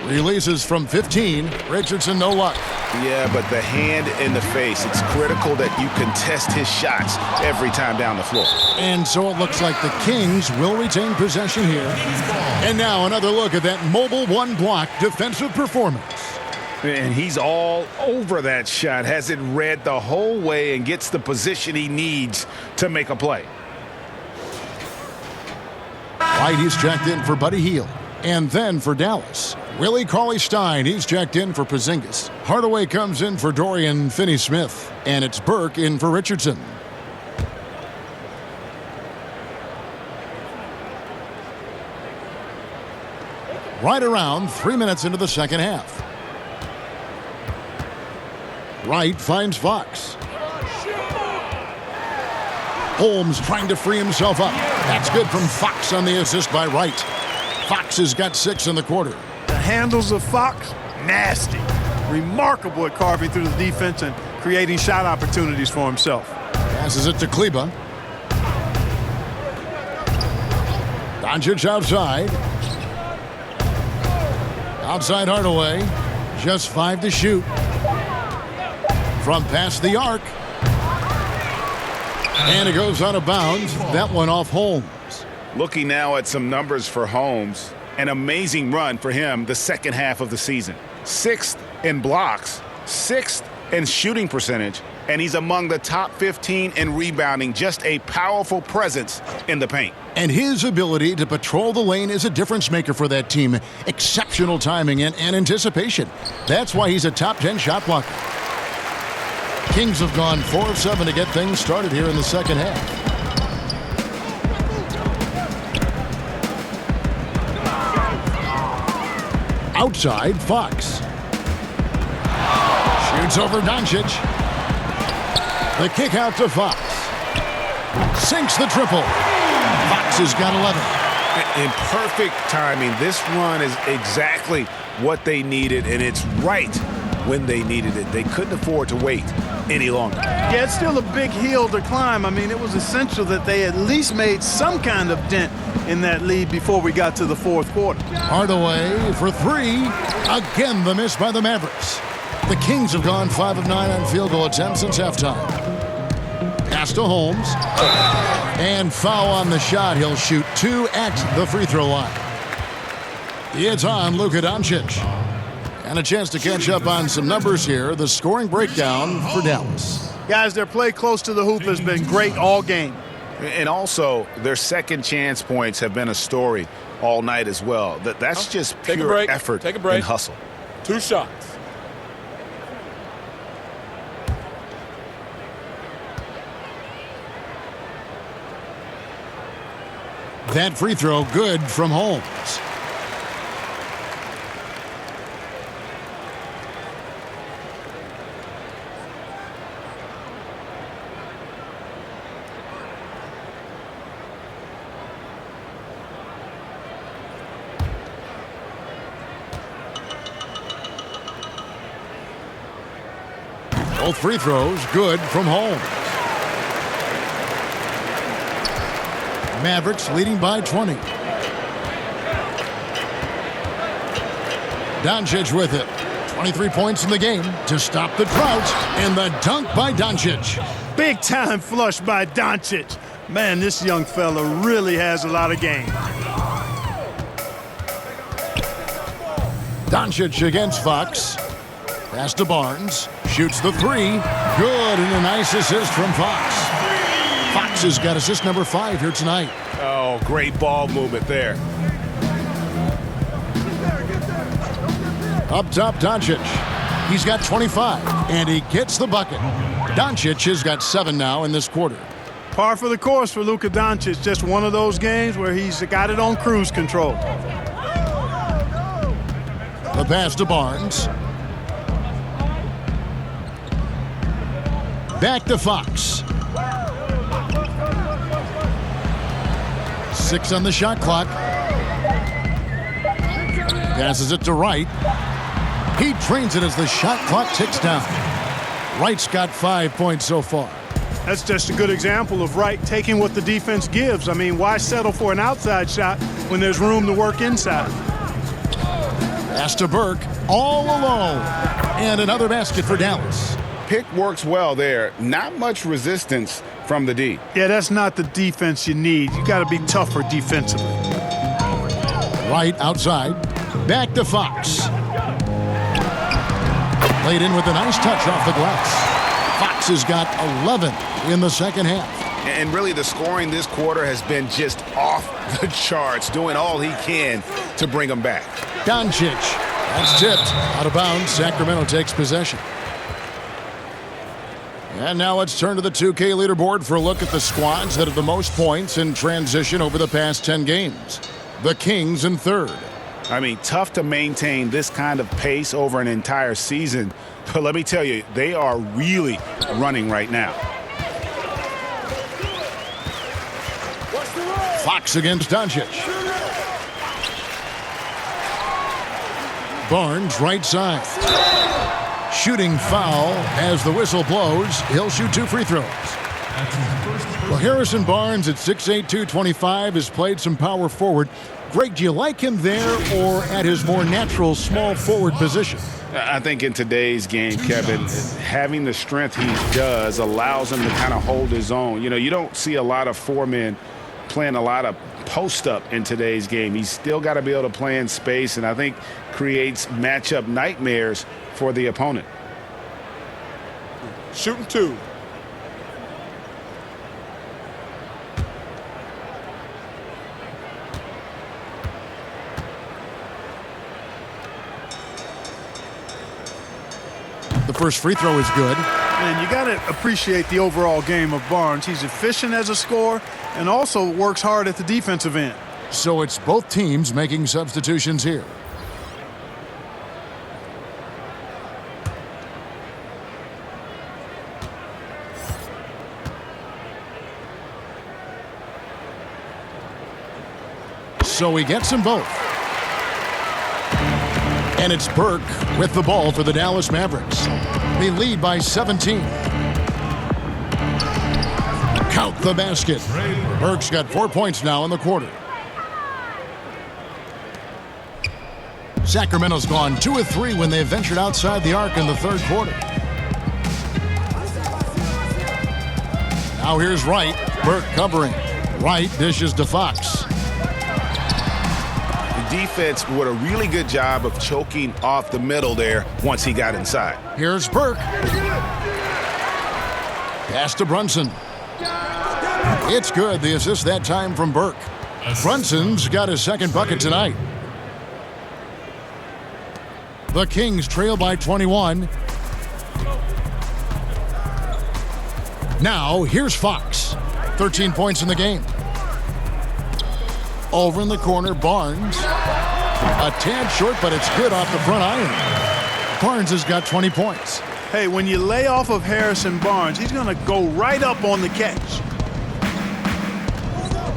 Releases from 15. Richardson, no luck. Yeah, but the hand in the face, it's critical that you contest his shots every time down the floor. And so it looks like the Kings will retain possession here. And now another look at that mobile one-block defensive performance. And he's all over that shot, has it read the whole way and gets the position he needs to make a play. White, he's checked in for Buddy Hield. And then for Dallas, Willie Cauley-Stein, he's checked in for Porzingis. Hardaway comes in for Dorian Finney-Smith. And it's Burke in for Richardson. Right around 3 minutes into the second half. Wright finds Fox. Holmes trying to free himself up. That's good from Fox on the assist by Wright. Fox has got 6 in the quarter. The handles of Fox, nasty. Remarkable at carving through the defense and creating shot opportunities for himself. Passes it to Kleber. Doncic outside. Outside Hardaway. Just 5 to shoot. From past the arc. And it goes out of bounds. That one off Holmes. Looking now at some numbers for Holmes. An amazing run for him the second half of the season. 6th in blocks, 6th in shooting percentage, and he's among the top 15 in rebounding. Just a powerful presence in the paint. And his ability to patrol the lane is a difference maker for that team. Exceptional timing and anticipation. That's why he's a top 10 shot blocker. Kings have gone 4 of 7 to get things started here in the second half. Outside, Fox. Shoots over Doncic. The kick out to Fox. Sinks the triple. Fox has got 11. In perfect timing. This run is exactly what they needed, and it's right when they needed it. They couldn't afford to wait any longer. Yeah, it's still a big hill to climb. I mean, it was essential that they at least made some kind of dent in that lead before we got to the fourth quarter. Hardaway for 3. Again, the miss by the Mavericks. The Kings have gone 5 of 9 on field goal attempts since halftime. Pass to Holmes. And foul on the shot. He'll shoot 2 at the free throw line. It's on Luka Doncic. And a chance to catch up on some numbers here. The scoring breakdown for Dallas. Guys, their play close to the hoop has been great all game. And also, their second chance points have been a story all night as well. That's just pure effort and hustle. 2 shots. That free throw good from Holmes. Both free throws good from home. Mavericks leading by 20. Doncic with it. 23 points in the game to stop the drought, and the dunk by Doncic. Big time flush by Doncic. Man, this young fella really has a lot of game. Doncic against Fox. Pass to Barnes. Shoots the three. Good, and a nice assist from Fox. Fox has got assist number 5 here tonight. Oh, great ball movement there. Up top, Doncic. He's got 25, and he gets the bucket. Doncic has got 7 now in this quarter. Par for the course for Luka Doncic. Just one of those games where he's got it on cruise control. The pass to Barnes. Back to Fox. 6 on the shot clock. Passes it to Wright. He trains it as the shot clock ticks down. Wright's got 5 points so far. That's just a good example of Wright taking what the defense gives. I mean, why settle for an outside shot when there's room to work inside? Pass to Burke, all alone. And another basket for Dallas. Pick works well there. Not much resistance from the D. Yeah, that's not the defense you need. You got to be tougher defensively. Wright outside. Back to Fox. Played in with a nice touch off the glass. Fox has got 11 in the second half. And really the scoring this quarter has been just off the charts, doing all he can to bring them back. Doncic. That's tipped. Out of bounds. Sacramento takes possession. And now let's turn to the 2K leaderboard for a look at the squads that have the most points in transition over the past 10 games. The Kings in third. I mean, tough to maintain this kind of pace over an entire season. But let me tell you, they are really running right now. Fox against Doncic. Barnes right side. Shooting foul as the whistle blows. He'll shoot 2 free throws. Well, Harrison Barnes at 6'8", 225 has played some power forward. Greg, do you like him there or at his more natural small forward position? I think in today's game, Kevin, having the strength he does allows him to kind of hold his own. You know, you don't see a lot of 4 men playing a lot of post-up in today's game. He's still got to be able to play in space, and I think creates matchup nightmares for the opponent. Shooting 2. The first free throw is good. And you got to appreciate the overall game of Barnes. He's efficient as a scorer and also works hard at the defensive end. So it's both teams making substitutions here. So he gets them both. And it's Burke with the ball for the Dallas Mavericks. They lead by 17. Count the basket. Burke's got 4 points now in the quarter. Sacramento's gone 2 of 3 when they ventured outside the arc in the third quarter. Now here's Wright. Burke covering. Wright dishes to Fox. Defense did a really good job of choking off the middle there once he got inside. Here's Burke. Pass to Brunson. It's good. The assist that time from Burke. Brunson's got his second bucket tonight. The Kings trail by 21. Now here's Fox. 13 points in the game. Over in the corner, Barnes. A tad short, but it's good off the front iron. Barnes has got 20 points. Hey, when you lay off of Harrison Barnes, he's going to go right up on the catch.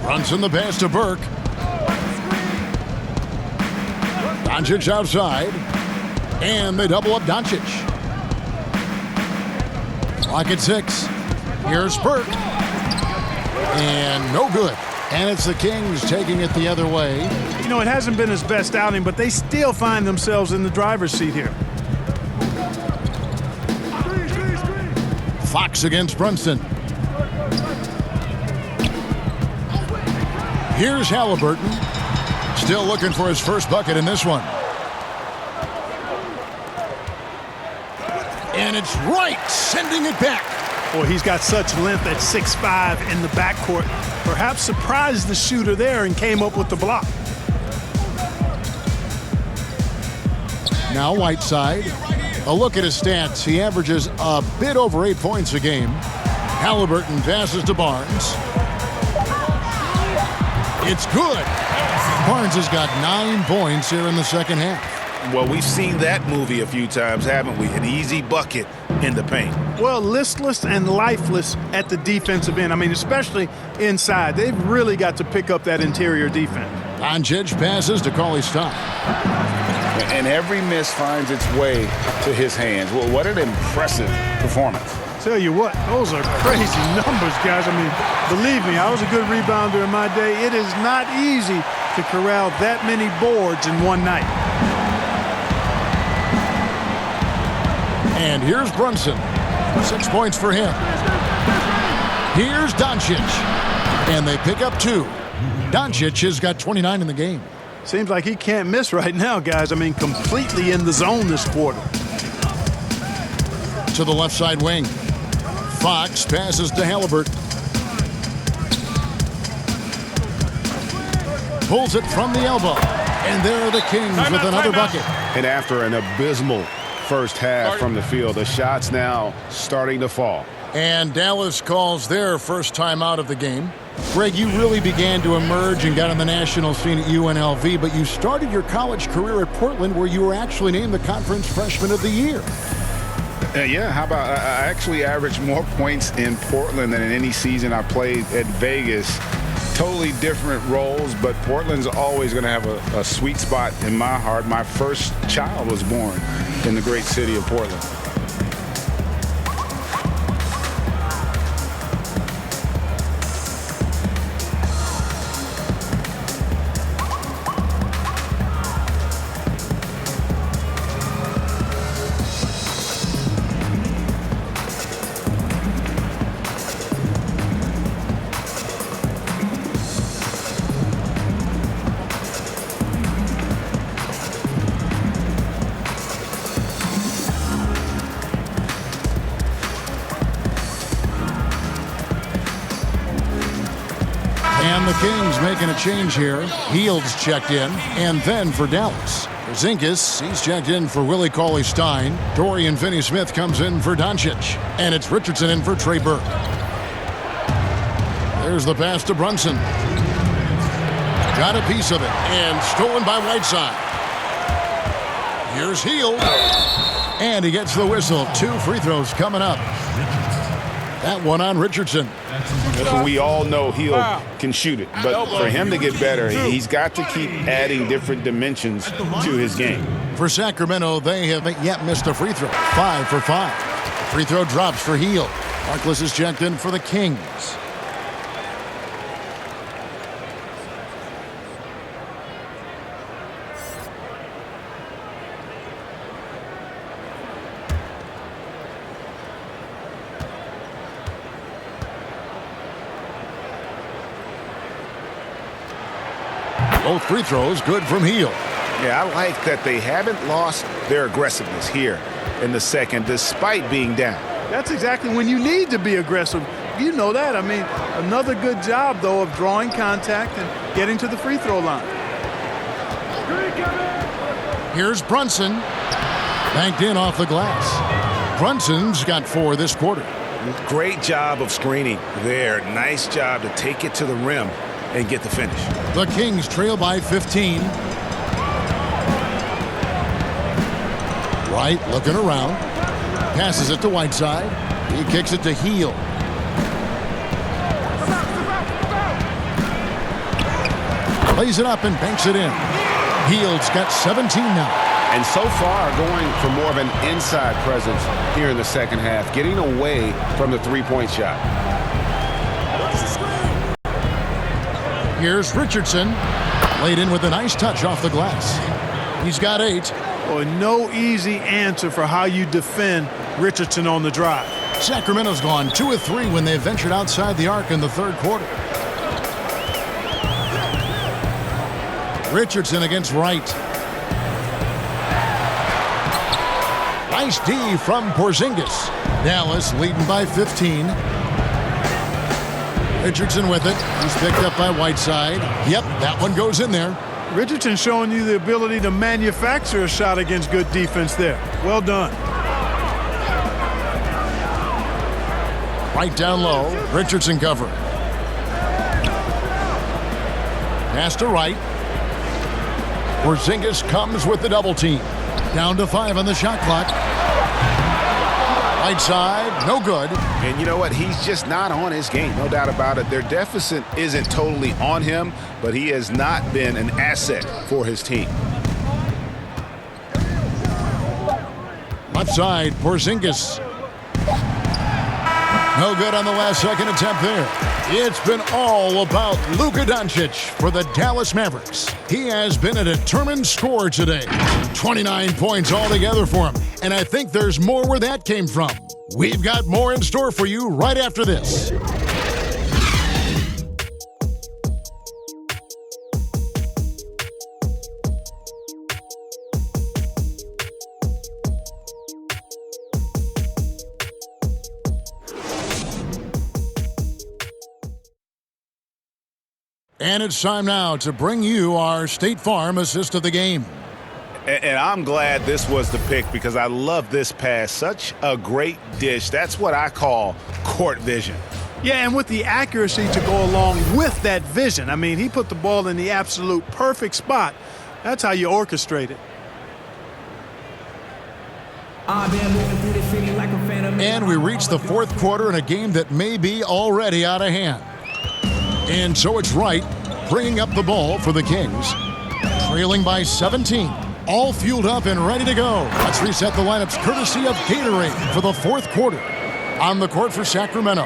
Brunson the pass to Burke. Doncic outside. And they double up Doncic. Clock at 6. Here's Burke. And no good. And it's the Kings taking it the other way. You know, it hasn't been his best outing, but they still find themselves in the driver's seat here. Fox against Brunson. Here's Halliburton. Still looking for his first bucket in this one. And it's Wright sending it back. Boy, he's got such length at 6'5" in the backcourt. Perhaps surprised the shooter there and came up with the block. Now Whiteside. A look at his stats. He averages a bit over 8 points a game. Halliburton passes to Barnes. It's good. Barnes has got 9 points here in the second half. Well, we've seen that movie a few times, haven't we? An easy bucket in the paint. Well, listless and lifeless at the defensive end. I mean, especially inside. They've really got to pick up that interior defense. Doncic passes to Cauley-Stein. And every miss finds its way to his hands. Well, what an impressive performance. Tell you what, those are crazy numbers, guys. I mean, believe me, I was a good rebounder in my day. It is not easy to corral that many boards in one night. And here's Brunson. 6 points for him. Here's Doncic. And they pick up 2. Doncic has got 29 in the game. Seems like he can't miss right now, guys. I mean, completely in the zone this quarter. To the left side wing. Fox passes to Halliburton. Pulls it from the elbow. And there are the Kings with another bucket. And after an abysmal first half from the field, the shots now starting to fall. And Dallas calls their first time out of the game. Greg, you really began to emerge and got on the national scene at UNLV, but you started your college career at Portland, where you were actually named the Conference Freshman of the Year. Yeah, how about I actually averaged more points in Portland than in any season I played at Vegas. Totally different roles, but Portland's always going to have a sweet spot in my heart. My first child was born in the great city of Portland. And the Kings making a change here. Hield's checked in. And then for Dallas, Porzingis, he's checked in for Willie Cauley-Stein. Dorian Finney-Smith comes in for Doncic. And it's Richardson in for Trey Burke. There's the pass to Brunson. Got a piece of it. And stolen by Whiteside. Here's Hield. And he gets the whistle. 2 free throws coming up. That one on Richardson. We all know Hield can shoot it, but for him to get better, he's got to keep adding different dimensions to his game. For Sacramento, they haven't yet missed a free throw. 5 for 5. Free throw drops for Hield. Harkless is checked in for the Kings. Both free throws good from Hield. Yeah, I like that they haven't lost their aggressiveness here in the second, despite being down. That's exactly when you need to be aggressive. You know that. I mean, another good job, though, of drawing contact and getting to the free throw line. Here's Brunson. Banked in off the glass. Brunson's got 4 this quarter. Great job of screening there. Nice job to take it to the rim and get the finish. The Kings trail by 15. Wright looking around. Passes it to Whiteside. He kicks it to Hield. Plays it up and banks it in. Hield's got 17 now. And so far, going for more of an inside presence here in the second half, getting away from the three-point shot. Here's Richardson, laid in with a nice touch off the glass. He's got 8. Boy, no easy answer for how you defend Richardson on the drive. Sacramento's gone 2 of 3 when they ventured outside the arc in the third quarter. Richardson against Wright. Nice D from Porzingis. Dallas leading by 15. Richardson with it. He's picked up by Whiteside. Yep, that one goes in there. Richardson showing you the ability to manufacture a shot against good defense there. Well done. Right down low. Richardson cover. Pass to Wright. Porzingis comes with the double team. Down to 5 on the shot clock. Right side, no good. And you know what? He's just not on his game, no doubt about it. Their deficit isn't totally on him, but he has not been an asset for his team. Left side, Porzingis. No good on the last second attempt there. It's been all about Luka Doncic for the Dallas Mavericks. He has been a determined scorer today. 29 points altogether for him. And I think there's more where that came from. We've got more in store for you right after this. And it's time now to bring you our State Farm assist of the game. And I'm glad this was the pick because I love this pass. Such a great dish. That's what I call court vision. Yeah, and with the accuracy to go along with that vision. I mean, he put the ball in the absolute perfect spot. That's how you orchestrate it. And we reach the fourth quarter in a game that may be already out of hand. And so it's Wright bringing up the ball for the Kings. Trailing by 17. All fueled up and ready to go. Let's reset the lineups courtesy of Gatorade for the fourth quarter. On the court for Sacramento.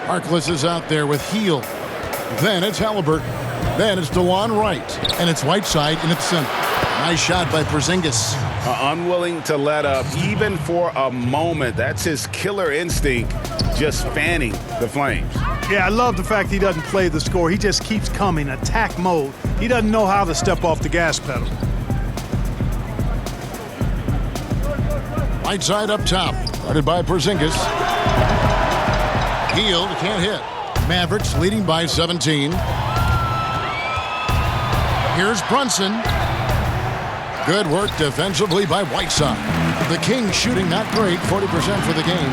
Harkless is out there with Heel. Then it's Halliburton. Then it's DeJuan Wright. And it's Whiteside in its center. Nice shot by Porzingis. Unwilling to let up even for a moment. That's his killer instinct, just fanning the flames. Yeah, I love the fact he doesn't play the score. He just keeps coming, attack mode. He doesn't know how to step off the gas pedal. Whiteside up top, guarded by Porzingis. Heel can't hit. Mavericks leading by 17. Here's Brunson. Good work defensively by Whiteside. The Kings shooting not great, 40% for the game.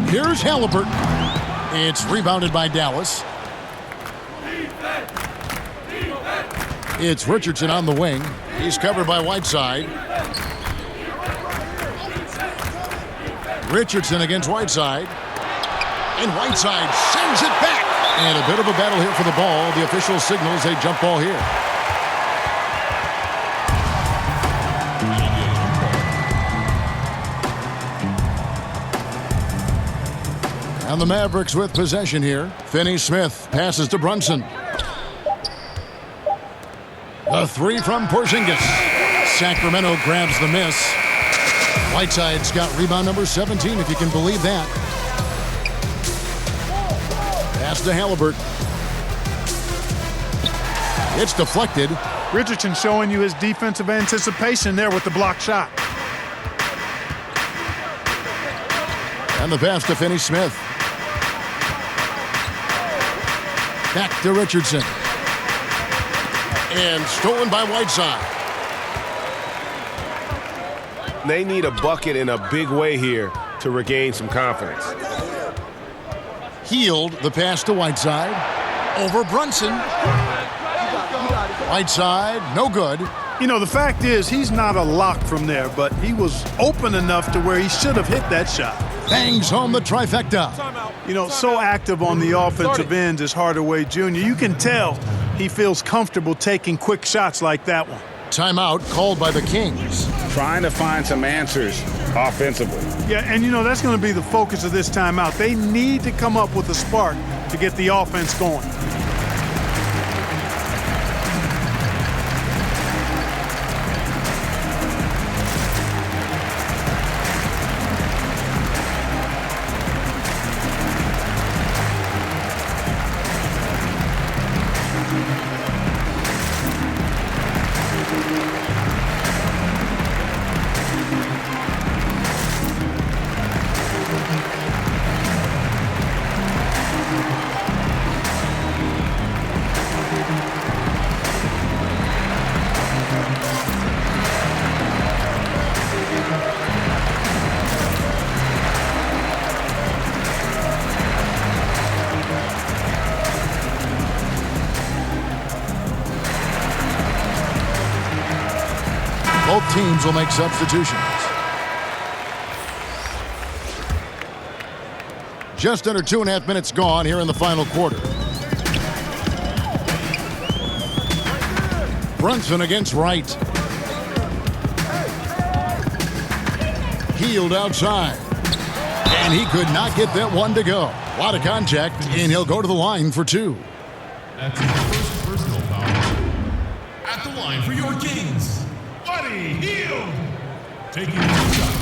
Here's Halliburton. It's rebounded by Dallas. It's Richardson on the wing. He's covered by Whiteside. Richardson against Whiteside. And Whiteside sends it back. And a bit of a battle here for the ball. The official signals a jump ball here. And the Mavericks with possession here. Finney-Smith passes to Brunson. The three from Porzingis. Sacramento grabs the miss. Whiteside's got rebound number 17, if you can believe that. Pass to Halliburton. It's deflected. Richardson showing you his defensive anticipation there with the block shot. And the pass to Finney-Smith. Back to Richardson. And stolen by Whiteside. They need a bucket in a big way here to regain some confidence. Healed the pass to Whiteside. Over Brunson. Whiteside, no good. You know, the fact is he's not a lock from there, but he was open enough to where he should have hit that shot. Bangs home the trifecta. You know, so active on the offensive end is Hardaway Jr. You can tell he feels comfortable taking quick shots like that one. Timeout called by the Kings. Trying to find some answers offensively. Yeah, and you know, that's going to be the focus of this timeout. They need to come up with a spark to get the offense going. Both teams will make substitutions. Just under 2.5 minutes gone here in the final quarter. Brunson against Wright. Healed outside. And he could not get that one to go. A lot of contact, and he'll go to the line for two. That's his first personal foul. At the line for your Kings, Buddy Hield. Taking 2 shots.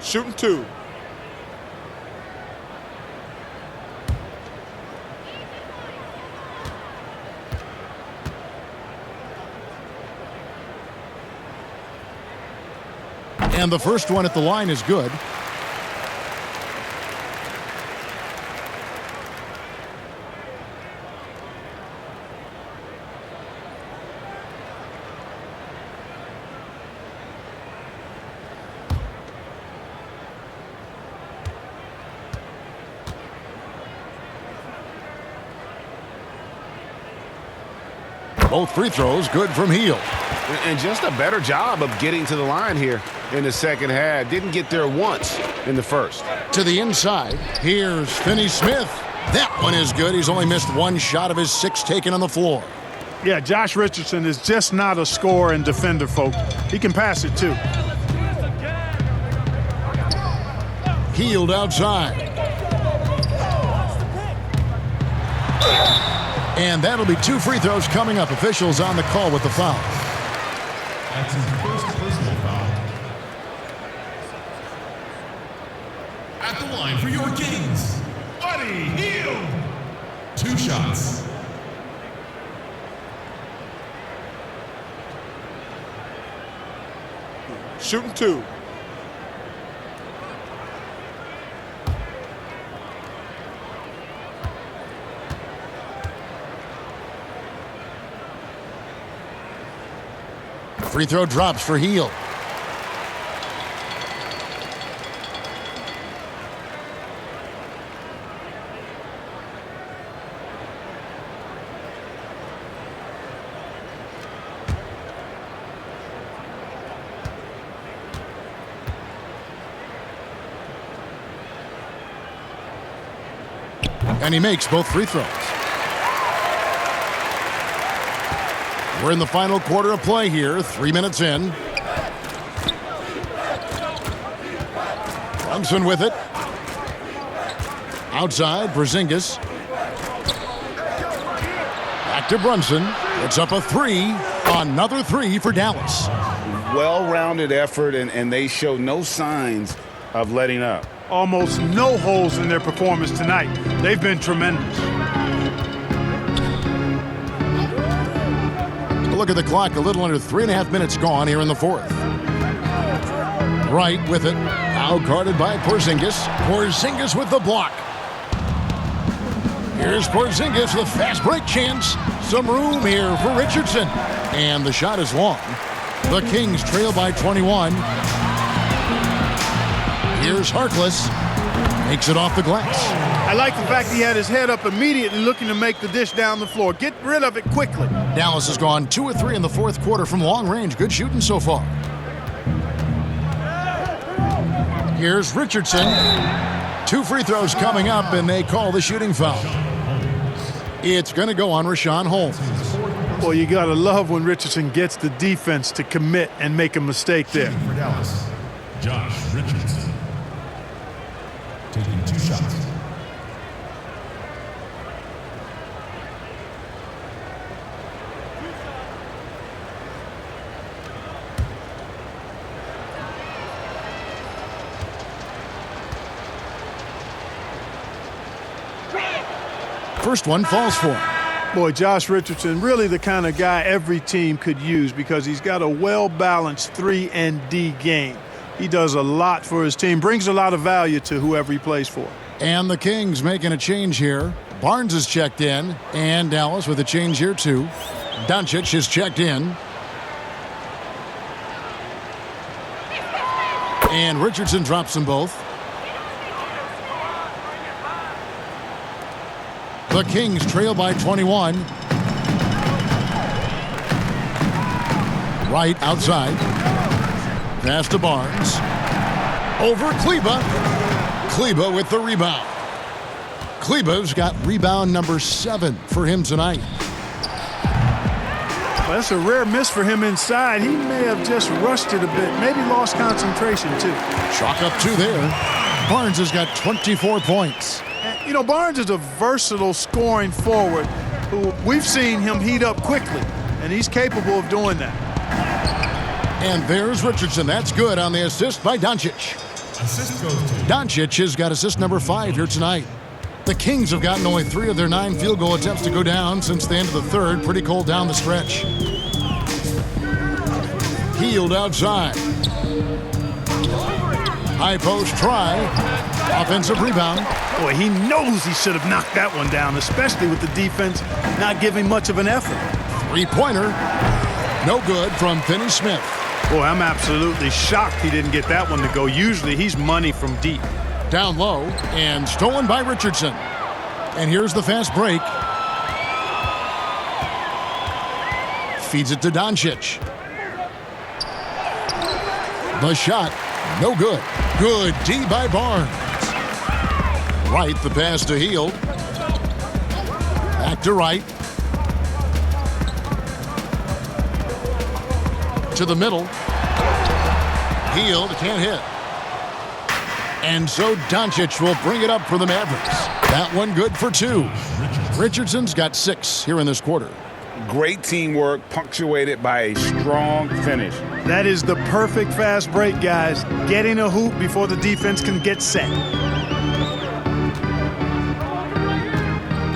Shooting 2. And the first one at the line is good. Both free throws good from Hield. And just a better job of getting to the line here in the second half. Didn't get there once in the first. To the inside, here's Finney-Smith. That one is good. He's only missed one shot of his 6 taken on the floor. Yeah, Josh Richardson is just not a scorer and defender, folks. He can pass it, too. Hield outside. And that'll be 2 free throws coming up. Officials on the call with the foul. That's his first personal foul. At the line for your Kings, Buddy Hield. 2 shots. Shooting 2. Free throw drops for Hield. And he makes both free throws. We're in the final quarter of play here, 3 minutes in. Brunson with it. Outside, Porzingis. Back to Brunson. It's up a 3. Another 3 for Dallas. Well-rounded effort, and they show no signs of letting up. Almost no holes in their performance tonight. They've been tremendous. Look at the clock, a little under 3.5 minutes gone here in the fourth. Wright with it, now guarded by Porzingis. Porzingis with the block. Here's Porzingis, the fast break chance. Some room here for Richardson. And the shot is long. The Kings trail by 21. Here's Harkless. Makes it off the glass. I like the fact he had his head up immediately looking to make the dish down the floor. Get rid of it quickly. Dallas has gone 2 of 3 in the fourth quarter from long range. Good shooting so far. Here's Richardson. 2 free throws coming up, and they call the shooting foul. It's going to go on Rashawn Holmes. Well, you got to love when Richardson gets the defense to commit and make a mistake there. For Dallas, Josh Richardson. Taking 2 shots. First one falls for him. Boy, Josh Richardson, really the kind of guy every team could use because he's got a well-balanced 3 and D game. He does a lot for his team, brings a lot of value to whoever he plays for. And the Kings making a change here. Barnes is checked in, and Dallas with a change here too. Doncic is checked in. And Richardson drops them both. The Kings trail by 21. Right outside. Pass to Barnes. Over Kleba. Kleba with the rebound. Kleba's got rebound number 7 for him tonight. Well, that's a rare miss for him inside. He may have just rushed it a bit, maybe lost concentration too. Chalk up 2 there. Barnes has got 24 points. You know, Barnes is a versatile scoring forward who we've seen him heat up quickly, and he's capable of doing that. And there's Richardson. That's good on the assist by Doncic. Assist goes to Doncic has got assist number 5 here tonight. The Kings have gotten only 3 of their 9 field goal attempts to go down since the end of the third. Pretty cold down the stretch. Hield outside. High post try. Offensive rebound. Boy, he knows he should have knocked that one down, especially with the defense not giving much of an effort. 3-pointer. No good from Finney Smith. Boy, I'm absolutely shocked he didn't get that one to go. Usually he's money from deep. Down low and stolen by Richardson. And here's the fast break. Feeds it to Doncic. The shot, no good. Good D by Barnes. Right, the pass to Hield. Back to Wright. To the middle. Hield can't hit. And so Doncic will bring it up for the Mavericks. That one good for 2. Richardson's got 6 here in this quarter. Great teamwork punctuated by a strong finish. That is the perfect fast break, guys. Getting a hoop before the defense can get set.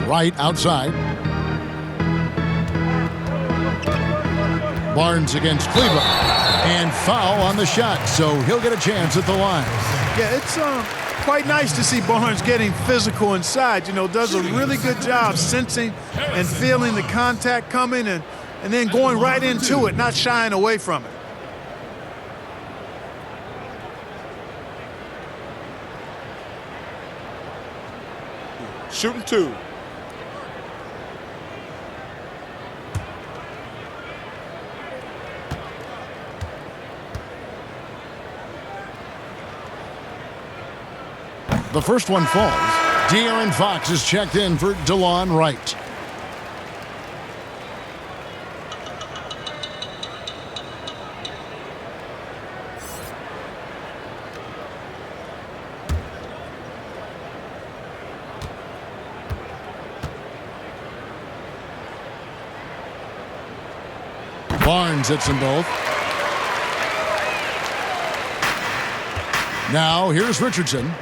Right outside. Barnes against Kleba. And foul on the shot, so he'll get a chance at the line. Yeah, it's quite nice to see Barnes getting physical inside. You know, does a really good job sensing and feeling the contact coming and then going right into it, not shying away from it. Shooting 2. The first one falls. De'Aaron Fox is checked in for DeLon Wright. Barnes hits them both. Now here's Richardson.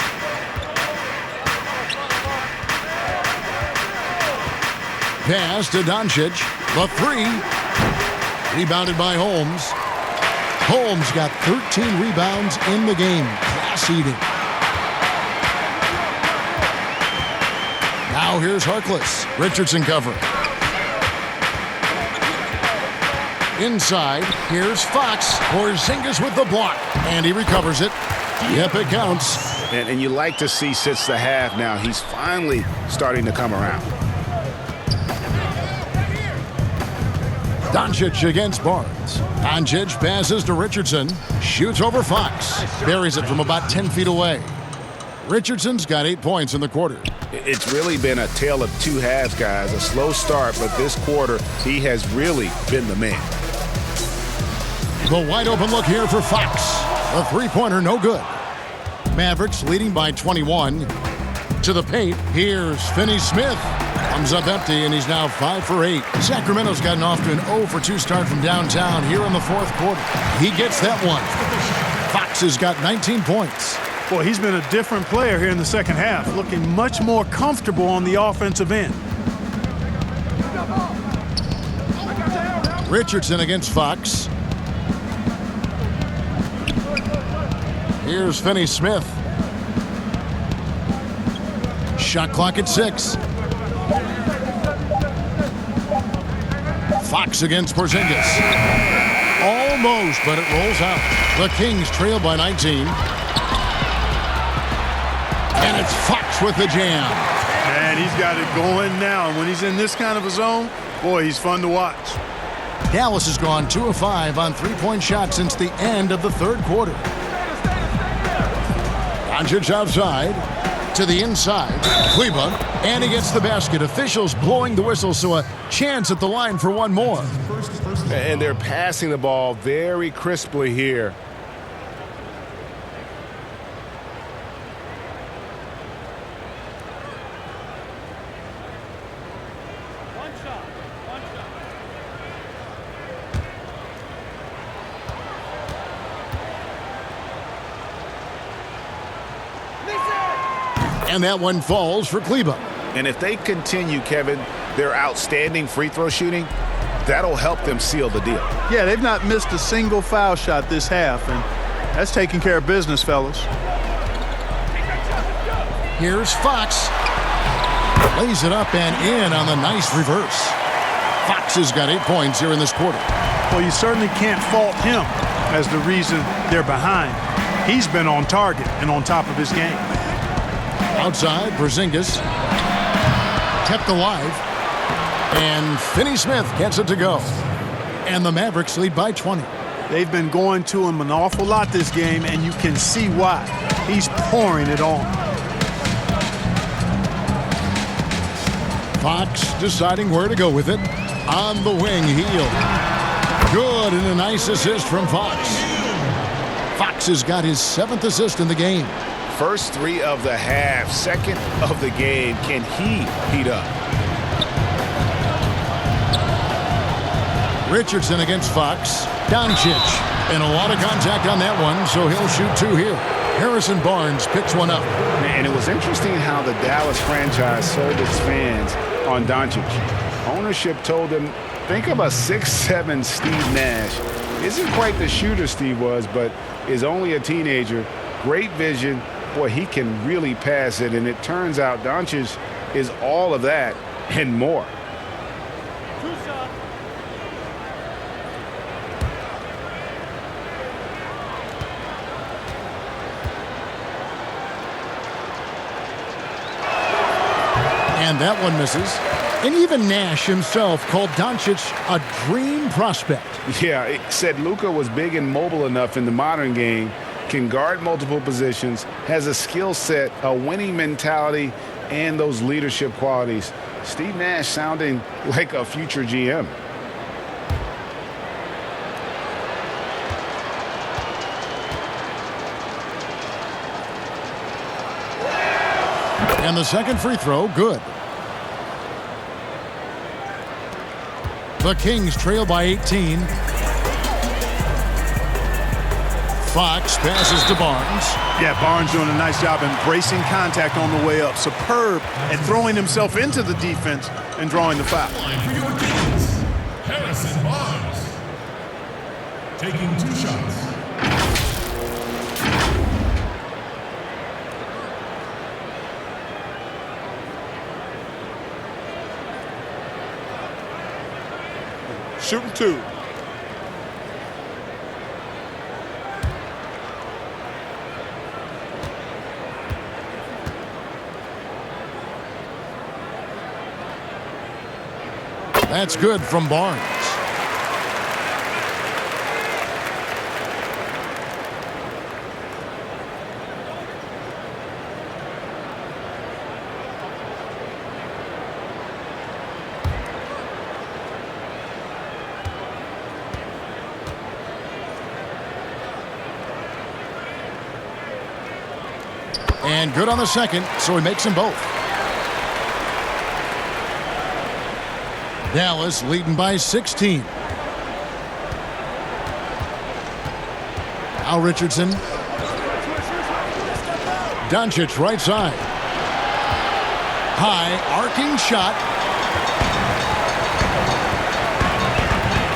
Pass to Doncic. The 3. Rebounded by Holmes. Holmes got 13 rebounds in the game. Class eating. Now here's Harkless. Richardson covering. Inside, here's Fox. Porzingis with the block. And he recovers it. Yep, it counts. And you like to see since the half now, he's finally starting to come around. Doncic against Barnes. Doncic passes to Richardson. Shoots over Fox. Buries it from about 10 feet away. Richardson's got 8 points in the quarter. It's really been a tale of two halves, guys. A slow start, but this quarter, he has really been the man. The wide open look here for Fox. The three-pointer, no good. Mavericks leading by 21. To the paint, here's Finney-Smith. Comes up empty, and he's now 5 for 8. Sacramento's gotten off to an 0 for 2 start from downtown here in the fourth quarter. He gets that one. Fox has got 19 points. Boy, he's been a different player here in the second half, looking much more comfortable on the offensive end. Richardson against Fox. Here's Finney-Smith. Shot clock at 6. Fox against Porzingis. Almost, but it rolls out. The Kings trail by 19. And it's Fox with the jam. And he's got it going now. And when he's in this kind of a zone, boy, he's fun to watch. Dallas has gone 2 of 5 on three-point shots since the end of the third quarter. Doncic outside to the inside. Kleber, and he gets the basket. Officials blowing the whistle, so a chance at the line for one more. And they're passing the ball very crisply here. And that one falls for Kleber. And if they continue, Kevin, their outstanding free throw shooting, that'll help them seal the deal. Yeah, they've not missed a single foul shot this half, and that's taking care of business, fellas. Here's Fox. Lays it up and in on the nice reverse. Fox has got 8 points here in this quarter. Well, you certainly can't fault him as the reason they're behind. He's been on target and on top of his game. Outside, Porzingis kept alive, and Finney-Smith gets it to go. And the Mavericks lead by 20. They've been going to him an awful lot this game, and you can see why. He's pouring it on. Fox deciding where to go with it. On the wing, Heel. Good, and a nice assist from Fox. Fox has got his 7th assist in the game. First 3 of the half, 2nd of the game. Can he heat up? Richardson against Fox. Doncic. And a lot of contact on that one, so he'll shoot 2 here. Harrison Barnes picks one up. And it was interesting how the Dallas franchise sold its fans on Doncic. Ownership told them, think of a 6'7" Steve Nash. Isn't quite the shooter Steve was, but is only a teenager. Great vision. Boy, he can really pass it, and it turns out Doncic is all of that and more. And that one misses. And even Nash himself called Doncic a dream prospect. Yeah, it said Luka was big and mobile enough in the modern game, can guard multiple positions, has a skill set, a winning mentality, and those leadership qualities. Steve Nash sounding like a future GM. And the second free throw, good. The Kings trail by 18. Fox passes to Barnes. Yeah, Barnes doing a nice job embracing contact on the way up. Superb at throwing himself into the defense and drawing the foul. For your Kings, Harrison Barnes. Taking 2 shots. Shooting 2. That's good from Barnes. And good on the second, so he makes them both. Dallas leading by 16. Now Richardson. Doncic right side. High arcing shot.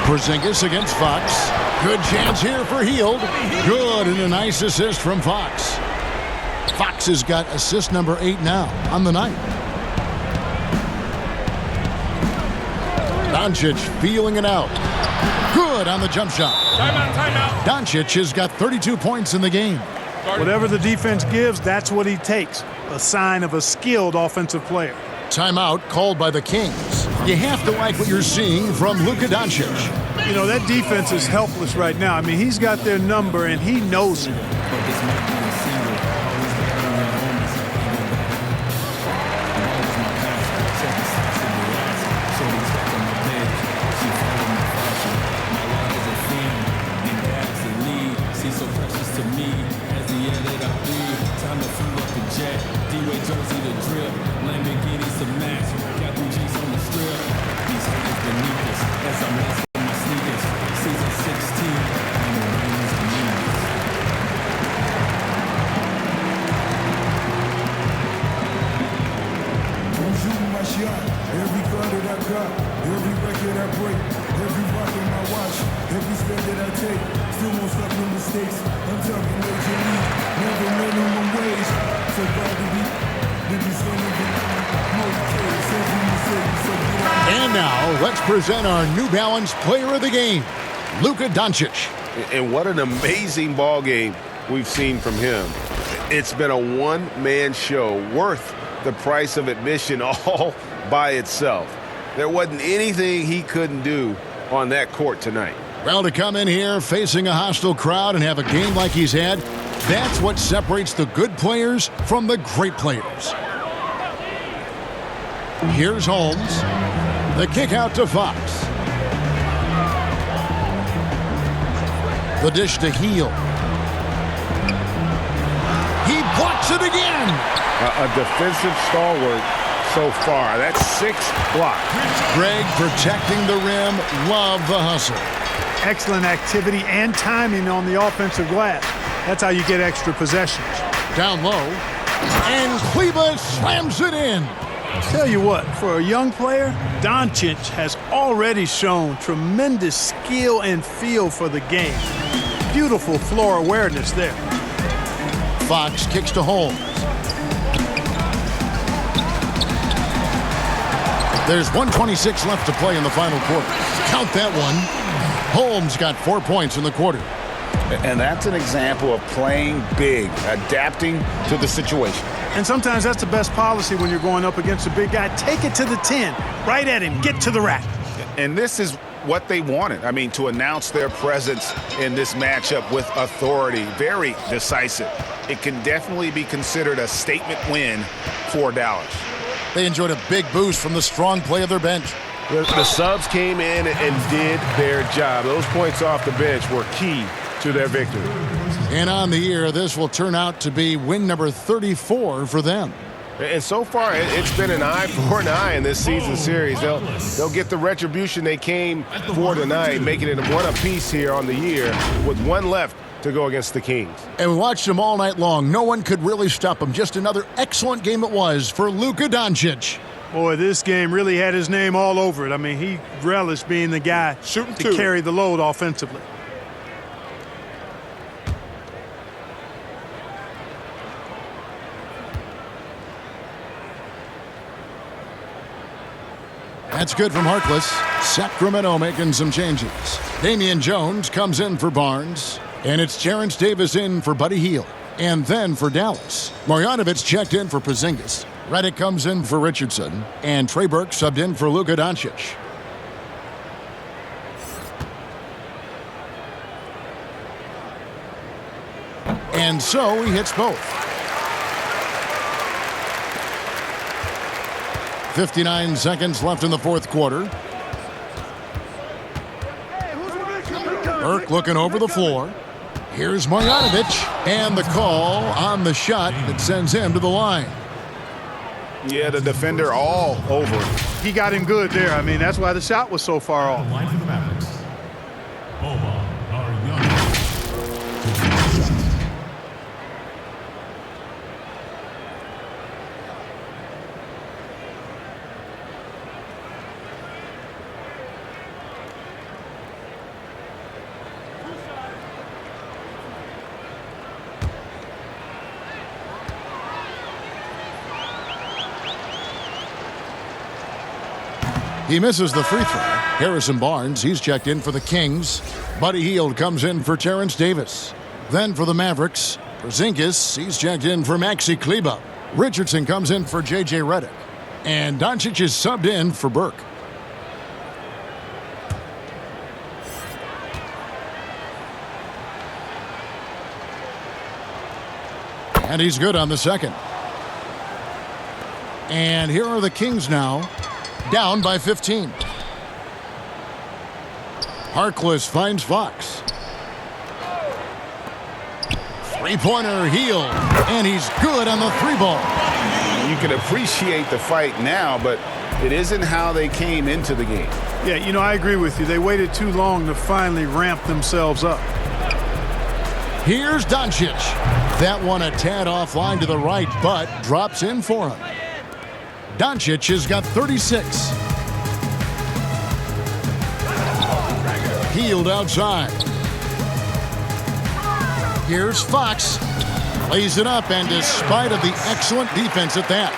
Porzingis against Fox. Good chance here for Hield. Good, and a nice assist from Fox. Fox has got assist number 8 now on the night. Doncic feeling it out. Good on the jump shot. Timeout. Doncic has got 32 points in the game. Whatever the defense gives, that's what he takes. A sign of a skilled offensive player. Timeout called by the Kings. You have to like what you're seeing from Luka Doncic. You know, that defense is helpless right now. I mean, he's got their number, and he knows it. And now, let's present our New Balance Player of the Game, Luka Doncic. And what an amazing ball game we've seen from him. It's been a one-man show worth the price of admission all by itself. There wasn't anything he couldn't do on that court tonight. Well, to come in here facing a hostile crowd and have a game like he's had, that's what separates the good players from the great players. Here's Holmes. The kick out to Fox. The dish to Hield. He blocks it again. A defensive stalwart so far. That's 6 blocks. Greg protecting the rim. Love the hustle. Excellent activity and timing on the offensive glass. That's how you get extra possessions. Down low. And Kleber slams it in. Tell you what, for a young player, Doncic has already shown tremendous skill and feel for the game. Beautiful floor awareness there. Fox kicks to Holmes. There's 1:26 left to play in the final quarter. Count that one. Holmes got 4 points in the quarter. And that's an example of playing big, adapting to the situation. And sometimes that's the best policy when you're going up against a big guy. Take it to the 10, right at him, get to the rack. And this is what they wanted. I mean, to announce their presence in this matchup with authority, very decisive. It can definitely be considered a statement win for Dallas. They enjoyed a big boost from the strong play of their bench. The subs came in and did their job. Those points off the bench were key to their victory. And on the year, this will turn out to be win number 34 for them. And so far, it's been an eye for an eye in this season series. They'll get the retribution they came for tonight, making it one apiece here on the year with one left to go against the Kings. And we watched them all night long. No one could really stop them. Just another excellent game it was for Luka Doncic. Boy, this game really had his name all over it. I mean, he relished being the guy to carry the load offensively. That's good from Harkless. Sacramento making some changes. Damian Jones comes in for Barnes. And it's Terrence Davis in for Buddy Hield. And then for Dallas, Marjanovic checked in for Porzingis. Redick comes in for Richardson. And Trey Burke subbed in for Luka Doncic. And so he hits both. 59 seconds left in the fourth quarter. Burke looking over the floor. Here's Marjanovic, and the call on the shot that sends him to the line. Yeah, the defender all over. He got him good there. I mean, that's why the shot was so far off. The line for the Mavericks. He misses the free throw. Harrison Barnes, he's checked in for the Kings. Buddy Hield comes in for Terrence Davis. Then for the Mavericks, Porzingis, he's checked in for Maxi Kleber. Richardson comes in for J.J. Redick. And Doncic is subbed in for Burke. And he's good on the second. And here are the Kings now, down by 15. Harkless finds Fox. Three-pointer Hield, and he's good on the three ball. You can appreciate the fight now, but it isn't how they came into the game. Yeah, you know, I agree with you. They waited too long to finally ramp themselves up. Here's Doncic. That one a tad offline to the right, but drops in for him. Doncic has got 36. Hield outside. Here's Fox. Lays it up, and despite of the excellent defense at that.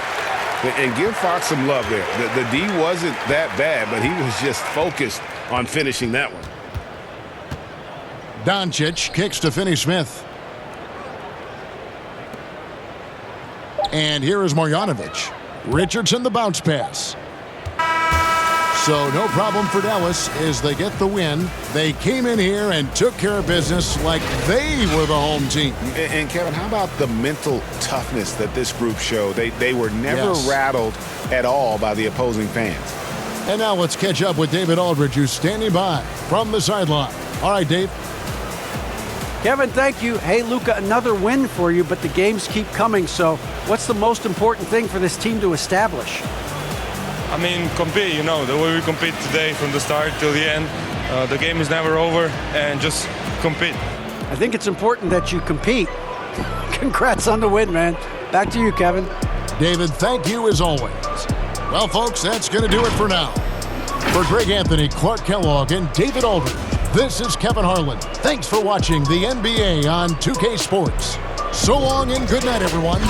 And give Fox some love there. The D wasn't that bad, but he was just focused on finishing that one. Doncic kicks to Finney-Smith. And here is Marjanovic. Richardson the bounce pass. So no problem for Dallas as they get the win. They came in here and took care of business like they were the home team. And Kevin, how about the mental toughness that this group showed? They were never rattled at all by the opposing fans. And now let's catch up with David Aldridge, who's standing by from the sideline. All right, Dave. Kevin, thank you. Hey, Luka, another win for you, but the games keep coming. So what's the most important thing for this team to establish? I mean, compete, you know, the way we compete today from the start till the end. The game is never over, and just compete. I think it's important that you compete. Congrats on the win, man. Back to you, Kevin. David, thank you as always. Well, folks, that's going to do it for now. For Greg Anthony, Clark Kellogg, and David Aldridge, this is Kevin Harlan. Thanks for watching the NBA on 2K Sports. So long and good night, everyone.